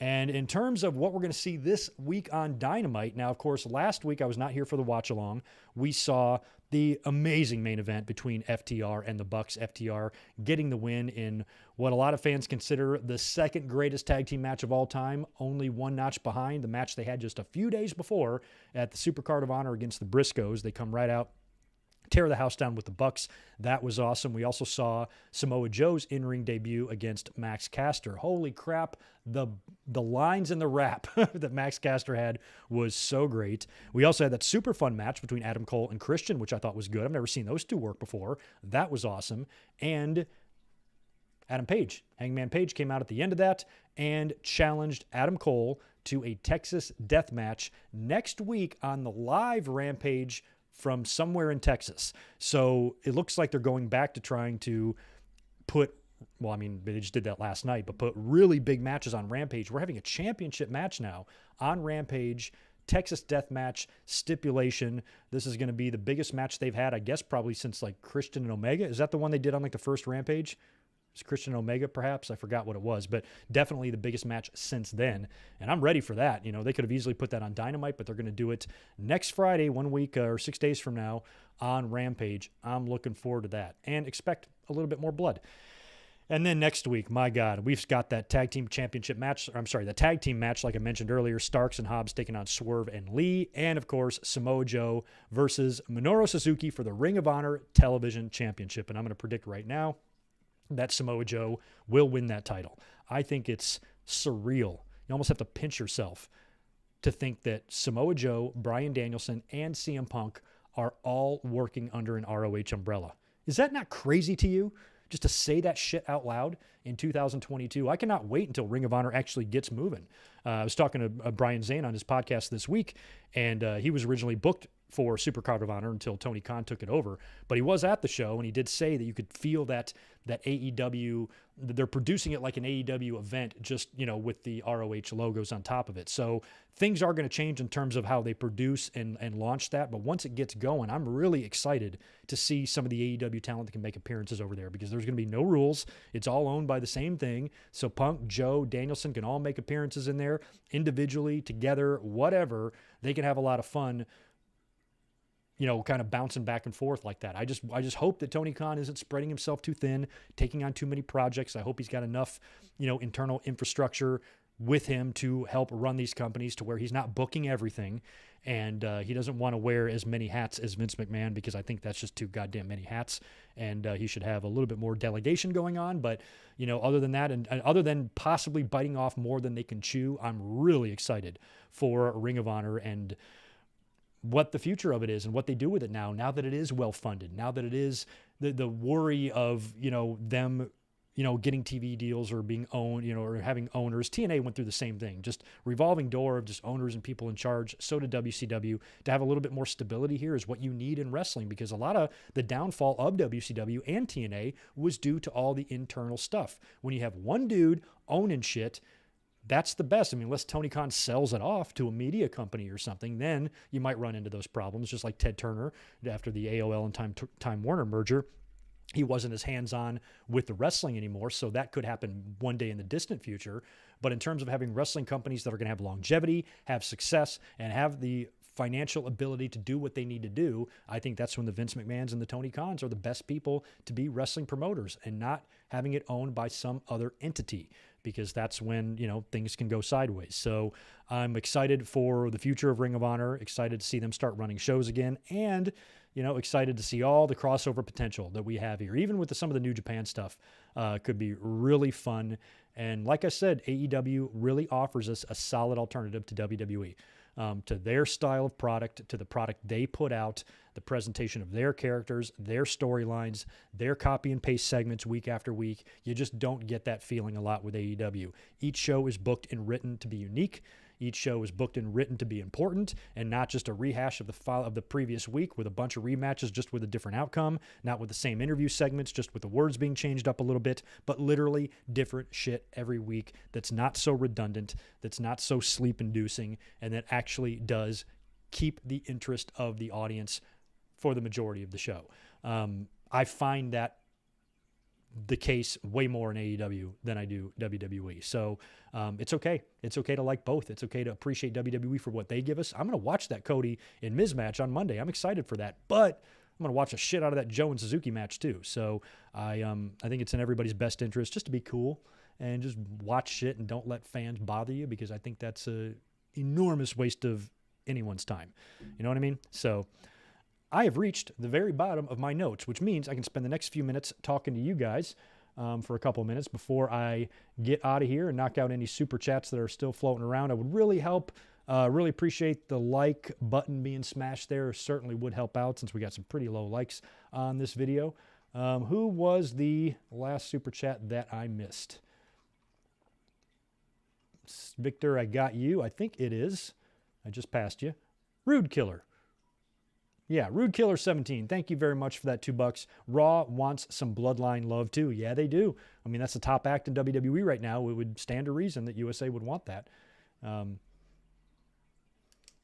And in terms of what we're going to see this week on Dynamite, now, of course, last week I was not here for the watch-along. We saw the amazing main event between FTR and the Bucks. FTR getting the win in what a lot of fans consider the second greatest tag team match of all time, only one notch behind the match they had just a few days before at the Supercard of Honor against the Briscoes. They come right out, tear the house down with the Bucks. That was awesome. We also saw Samoa Joe's in-ring debut against Max Caster. Holy crap, the lines in the rap that Max Caster had was so great. We also had that super fun match between Adam Cole and Christian, which I thought was good. I've never seen those two work before. That was awesome. And Adam Page, Hangman Page, came out at the end of that and challenged Adam Cole to a Texas death match next week on the live Rampage from somewhere in Texas. So it looks like they're going back to trying to put, well, I mean, they just did that last night, but put really big matches on Rampage. We're having a championship match now on Rampage, Texas death match stipulation. This is going to be the biggest match they've had, I guess, probably since like Christian and Omega. Is that the one they did on like the first Rampage? was Christian Omega, perhaps. I forgot what it was, but definitely the biggest match since then. And I'm ready for that. You know, they could have easily put that on Dynamite, but they're going to do it next Friday, 1 week or 6 days from now on Rampage. I'm looking forward to that and expect a little bit more blood. And then next week, my God, we've got that tag team championship match. The tag team match, like I mentioned earlier, Starks and Hobbs taking on Swerve and Lee. And, of course, Samoa Joe versus Minoru Suzuki for the Ring of Honor Television Championship. And I'm going to predict right now that Samoa Joe will win that title. I think it's surreal. You almost have to pinch yourself to think that Samoa Joe, Bryan Danielson, and CM Punk are all working under an ROH umbrella. Is that not crazy to you? Just to say that shit out loud in 2022. I cannot wait until Ring of Honor actually gets moving. I was talking to Brian Zane on his podcast this week, and he was originally booked for Supercard of Honor until Tony Khan took it over. But he was at the show, and he did say that you could feel that AEW, they're producing it like an AEW event, just, you know, with the ROH logos on top of it. So things are going to change in terms of how they produce and launch that. But once it gets going, I'm really excited to see some of the AEW talent that can make appearances over there, because there's going to be no rules. It's all owned by the same thing. So Punk, Joe, Danielson can all make appearances in there individually, together, whatever. They can have a lot of fun, you know, kind of bouncing back and forth like that. I just hope that Tony Khan isn't spreading himself too thin, taking on too many projects. I hope he's got enough, you know, internal infrastructure with him to help run these companies to where he's not booking everything. And he doesn't want to wear as many hats as Vince McMahon, because I think that's just too goddamn many hats. And he should have a little bit more delegation going on. But, you know, other than that, and other than possibly biting off more than they can chew, I'm really excited for Ring of Honor and what the future of it is and what they do with it now that it is well-funded, now that it is the worry of, you know, them, you know, getting TV deals or being owned, you know, or having owners. TNA went through the same thing, just revolving door of just owners and people in charge. So did WCW. To have a little bit more stability here is what you need in wrestling, because a lot of the downfall of WCW and TNA was due to all the internal stuff. When you have one dude owning shit, that's the best. I mean, unless Tony Khan sells it off to a media company or something, then you might run into those problems, just like Ted Turner after the AOL and Time Warner merger. He wasn't as hands-on with the wrestling anymore, so that could happen one day in the distant future. But in terms of having wrestling companies that are going to have longevity, have success, and have the financial ability to do what they need to do, I think that's when the Vince McMahons and the Tony Khans are the best people to be wrestling promoters, and not having it owned by some other entity, because that's when, you know, things can go sideways. So I'm excited for the future of Ring of Honor, excited to see them start running shows again, and, you know, excited to see all the crossover potential that we have here. Even with some of the New Japan stuff, could be really fun. And like I said, AEW really offers us a solid alternative to WWE. To their style of product, to the product they put out, the presentation of their characters, their storylines, their copy and paste segments week after week. You just don't get that feeling a lot with AEW. Each show is booked and written to be unique. Each show is booked and written to be important, and not just a rehash of the previous week with a bunch of rematches just with a different outcome, not with the same interview segments, just with the words being changed up a little bit, but literally different shit every week that's not so redundant, that's not so sleep-inducing, and that actually does keep the interest of the audience for the majority of the show. I find that the case way more in AEW than I do WWE. So it's okay. It's okay to like both. It's okay to appreciate WWE for what they give us. I'm going to watch that Cody and Miz match on Monday. I'm excited for that, but I'm going to watch the shit out of that Joe and Suzuki match too. So I think it's in everybody's best interest just to be cool and just watch shit and don't let fans bother you, because I think that's a enormous waste of anyone's time. You know what I mean? So I have reached the very bottom of my notes, which means I can spend the next few minutes talking to you guys for a couple of minutes before I get out of here and knock out any super chats that are still floating around. I would really help, really appreciate the like button being smashed there. Certainly would help out, since we got some pretty low likes on this video. Who was the last super chat that I missed? Victor, I got you. I think it is. I just passed you. Rude Killer. Yeah, Rude Killer 17. Thank you very much for that $2. Raw wants some bloodline love too. Yeah, they do. I mean, that's the top act in WWE right now. It would stand to reason that USA would want that.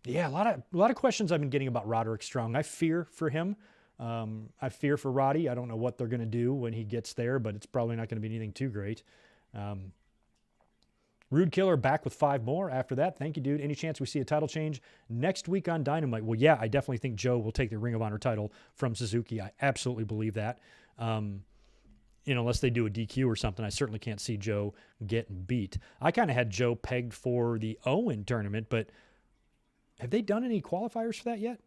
Yeah, a lot of questions I've been getting about Roderick Strong. I fear for him. I fear for Roddy. I don't know what they're going to do when he gets there, but it's probably not going to be anything too great. Rude Killer back with 5 more after that. Thank you, dude. Any chance we see a title change next week on Dynamite? Well, yeah, I definitely think Joe will take the Ring of Honor title from Suzuki. I absolutely believe that. Unless they do a DQ or something, I certainly can't see Joe getting beat. I kind of had Joe pegged for the Owen tournament, but have they done any qualifiers for that yet?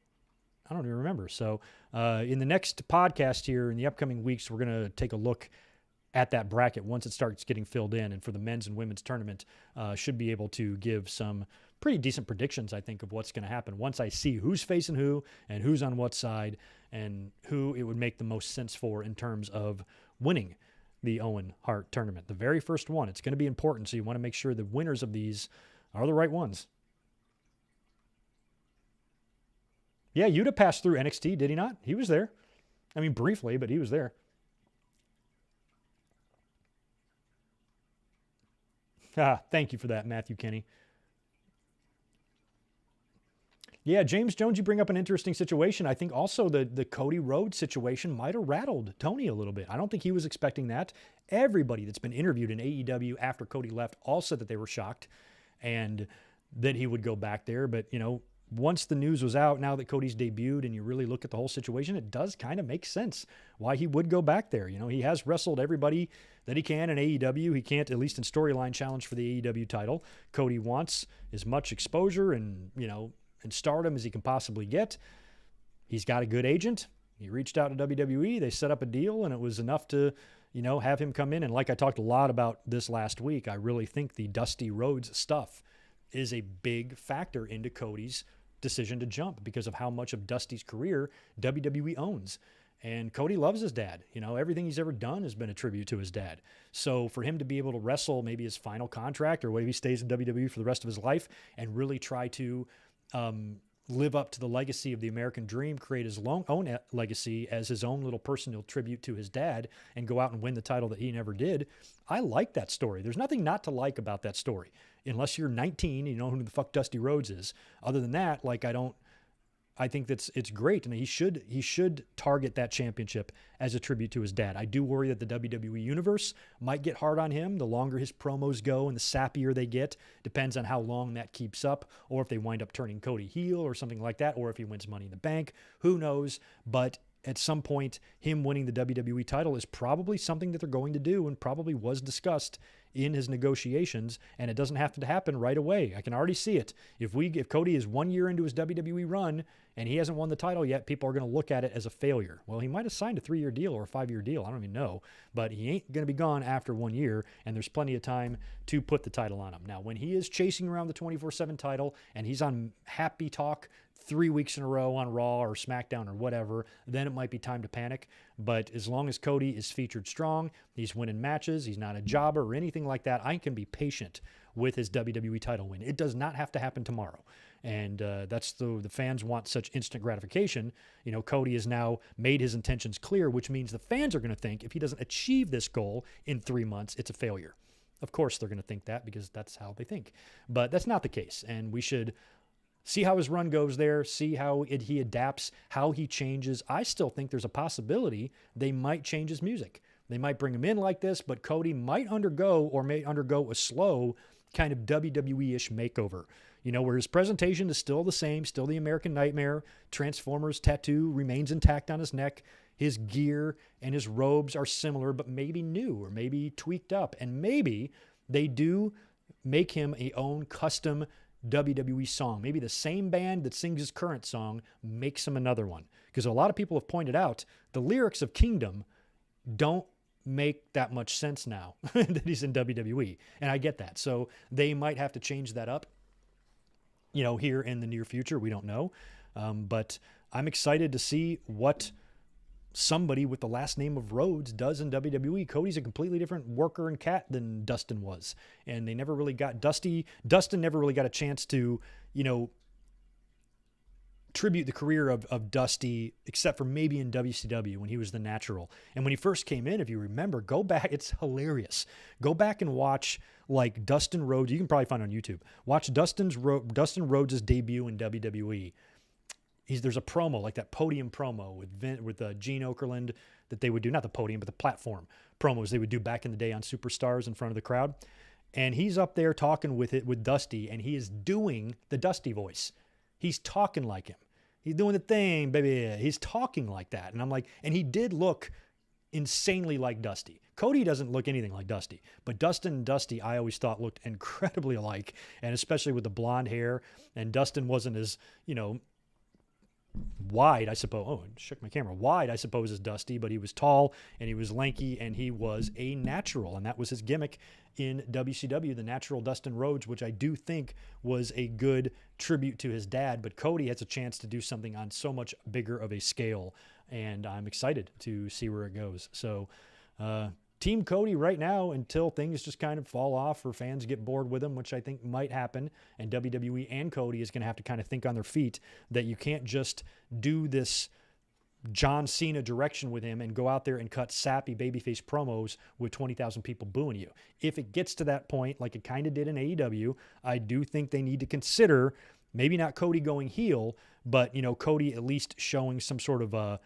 I don't even remember. So in the next podcast here, in the upcoming weeks, we're going to take a look at that bracket once it starts getting filled in. And for the men's and women's tournament, should be able to give some pretty decent predictions, I think, of what's going to happen once I see who's facing who and who's on what side and who it would make the most sense for in terms of winning the Owen Hart tournament. The very first one. It's going to be important, so you want to make sure the winners of these are the right ones. Yeah, Yuta passed through NXT, did he not? He was there. I mean, briefly, but he was there. Thank you for that, Matthew Kenny. Yeah, James Jones, you bring up an interesting situation. I think also the Cody Rhodes situation might have rattled Tony a little bit. I don't think he was expecting that. Everybody that's been interviewed in AEW after Cody left all said that they were shocked and that he would go back there. But, once the news was out, now that Cody's debuted and you really look at the whole situation, it does kind of make sense why he would go back there. He has wrestled everybody that he can in AEW. He can't, at least in storyline, challenge for the AEW title. Cody wants as much exposure and stardom as he can possibly get. He's got a good agent. He reached out to WWE. They set up a deal, and it was enough to, have him come in. And like I talked a lot about this last week, I really think the Dusty Rhodes stuff is a big factor into Cody's decision to jump because of how much of Dusty's career WWE owns. And Cody loves his dad. Everything he's ever done has been a tribute to his dad. So for him to be able to wrestle maybe his final contract or maybe he stays in WWE for the rest of his life and really try to live up to the legacy of the American dream, create his own legacy as his own little personal tribute to his dad and go out and win the title that he never did. I like that story. There's nothing not to like about that story. Unless you're 19 and you know who the fuck Dusty Rhodes is. Other than that, I think it's great. And he should target that championship as a tribute to his dad. I do worry that the WWE universe might get hard on him the longer his promos go and the sappier they get. Depends on how long that keeps up, or if they wind up turning Cody heel or something like that, or if he wins Money in the Bank. Who knows? But at some point, him winning the WWE title is probably something that they're going to do and probably was discussed in his negotiations, and it doesn't have to happen right away. I can already see it. If Cody is 1 year into his WWE run and he hasn't won the title yet, people are going to look at it as a failure. Well, he might have signed a 3-year deal or a 5-year deal. I don't even know, but he ain't going to be gone after 1 year, and there's plenty of time to put the title on him. Now, when he is chasing around the 24/7 title and he's on Happy Talk 3 weeks in a row on Raw or SmackDown or whatever, then it might be time to panic. But as long as Cody is featured strong, he's winning matches, he's not a jobber or anything like that, I can be patient with his WWE title win. It does not have to happen tomorrow. And that's the fans want such instant gratification. Cody has now made his intentions clear, which means the fans are going to think if he doesn't achieve this goal in 3 months, it's a failure. Of course, they're going to think that because that's how they think. But that's not the case. And we should see how his run goes there, see how he adapts, how he changes. I still think there's a possibility they might change his music. They might bring him in like this, but Cody may undergo a slow kind of WWE-ish makeover, where his presentation is still the same, still the American Nightmare. Transformers tattoo remains intact on his neck. His gear and his robes are similar, but maybe new or maybe tweaked up. And maybe they do make him a own custom WWE song. Maybe the same band that sings his current song makes him another one. Because a lot of people have pointed out the lyrics of Kingdom don't make that much sense now that he's in WWE. And I get that. So they might have to change that up, here in the near future. We don't know. But I'm excited to see what somebody with the last name of Rhodes does in WWE. Cody's a completely different worker and cat than Dustin was. And they never really got Dustin never really got a chance to, tribute the career of Dusty, except for maybe in WCW when he was the Natural. And when he first came in, if you remember, go back, it's hilarious. Go back and watch Dustin Rhodes. You can probably find it on YouTube. Watch Dustin Rhodes' debut in WWE. there's a promo, like that podium promo with Gene Okerlund that they would do, not the podium, but the platform promos they would do back in the day on Superstars in front of the crowd. And he's up there talking with Dusty, and he is doing the Dusty voice. He's talking like him. He's doing the thing, baby. He's talking like that. And I'm like, and he did look insanely like Dusty. Cody doesn't look anything like Dusty, but Dustin and Dusty I always thought looked incredibly alike, and especially with the blonde hair. And Dustin wasn't as, wide, I suppose. Oh, it shook my camera. Wide, I suppose, as Dusty, but he was tall and he was lanky and he was a natural, and that was his gimmick in WCW, the natural Dustin Rhodes, which I do think was a good tribute to his dad. But Cody has a chance to do something on so much bigger of a scale, and I'm excited to see where it goes. So, Team Cody right now until things just kind of fall off or fans get bored with him, which I think might happen. And WWE and Cody is going to have to kind of think on their feet that you can't just do this John Cena direction with him and go out there and cut sappy babyface promos with 20,000 people booing you. If it gets to that point, like it kind of did in AEW, I do think they need to consider maybe not Cody going heel, but, Cody at least showing some sort of a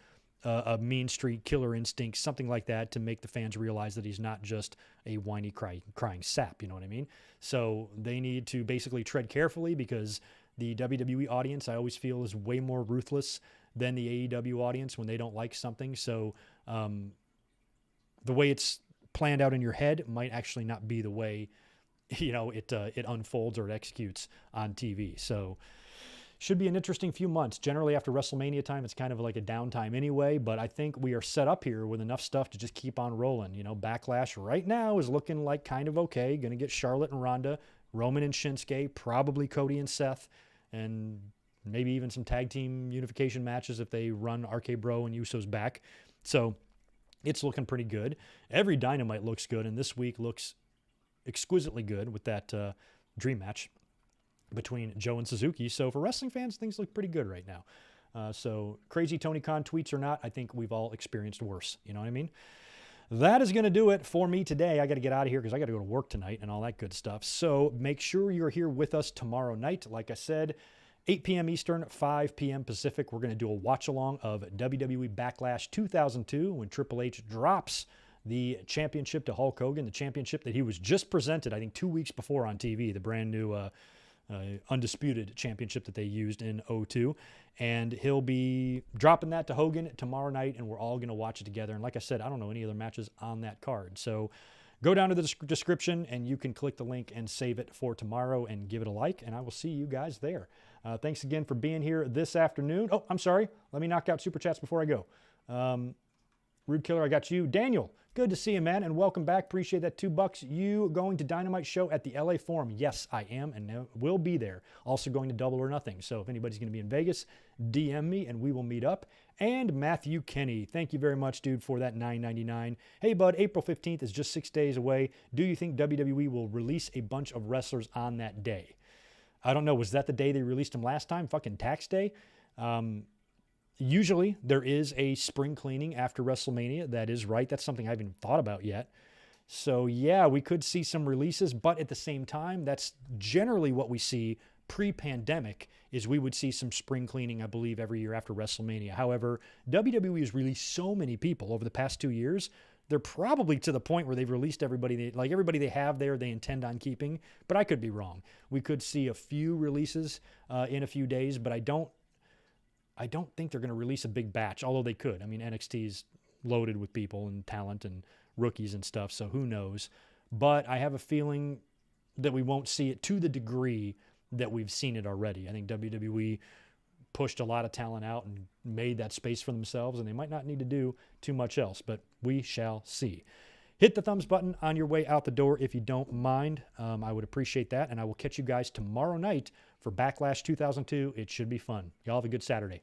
mean streak, killer instinct, something like that, to make the fans realize that he's not just a whiny, crying sap, you know what I mean? So they need to basically tread carefully, because the WWE audience, I always feel, is way more ruthless than the AEW audience when they don't like something. So the way it's planned out in your head might actually not be the way, it unfolds or it executes on TV. So should be an interesting few months. Generally, after WrestleMania time, it's kind of like a downtime anyway, but I think we are set up here with enough stuff to just keep on rolling. Backlash right now is looking like kind of okay. Going to get Charlotte and Ronda, Roman and Shinsuke, probably Cody and Seth, and maybe even some tag team unification matches if they run RK Bro and Usos back. So it's looking pretty good. Every Dynamite looks good, and this week looks exquisitely good with that dream match between Joe and Suzuki. So for wrestling fans, things look pretty good right now. So crazy Tony Khan tweets or not, I think we've all experienced worse. You know what I mean? That is going to do it for me today. I got to get out of here because I got to go to work tonight and all that good stuff. So make sure you're here with us tomorrow night. Like I said, 8 p.m. Eastern, 5 p.m. Pacific. We're going to do a watch-along of WWE Backlash 2002 when Triple H drops the championship to Hulk Hogan, the championship that he was just presented, I think, 2 weeks before on TV, the brand new undisputed championship that they used in 2002. And he'll be dropping that to Hogan tomorrow night, and we're all going to watch it together. And like I said, I don't know any other matches on that card. So go down to the description, and you can click the link and save it for tomorrow and give it a like, and I will see you guys there. Thanks again for being here this afternoon. Oh, I'm sorry. Let me knock out Super Chats before I go. Rude Killer, I got you. Daniel, good to see you, man, and welcome back. Appreciate that $2. You going to Dynamite show at the LA Forum? Yes, I am, and will be there. Also going to Double or Nothing. So if anybody's going to be in Vegas, DM me, and we will meet up. And Matthew Kenny, thank you very much, dude, for that $9.99. Hey, bud, April 15th is just 6 days away. Do you think WWE will release a bunch of wrestlers on that day? I don't know. Was that the day they released them last time? Fucking tax day? Usually there is a spring cleaning after WrestleMania. That is right. That's something I haven't even thought about yet. So yeah, we could see some releases, but at the same time, that's generally what we see pre-pandemic, is we would see some spring cleaning, I believe, every year after WrestleMania. However, WWE has released so many people over the past 2 years. They're probably to the point where they've released everybody. Everybody they have there, they intend on keeping, but I could be wrong. We could see a few releases in a few days, but I don't think they're going to release a big batch, although they could. I mean, NXT's loaded with people and talent and rookies and stuff, so who knows. But I have a feeling that we won't see it to the degree that we've seen it already. I think WWE pushed a lot of talent out and made that space for themselves, and they might not need to do too much else, but we shall see. Hit the thumbs button on your way out the door if you don't mind. I would appreciate that, and I will catch you guys tomorrow night for Backlash 2002. It should be fun. Y'all have a good Saturday.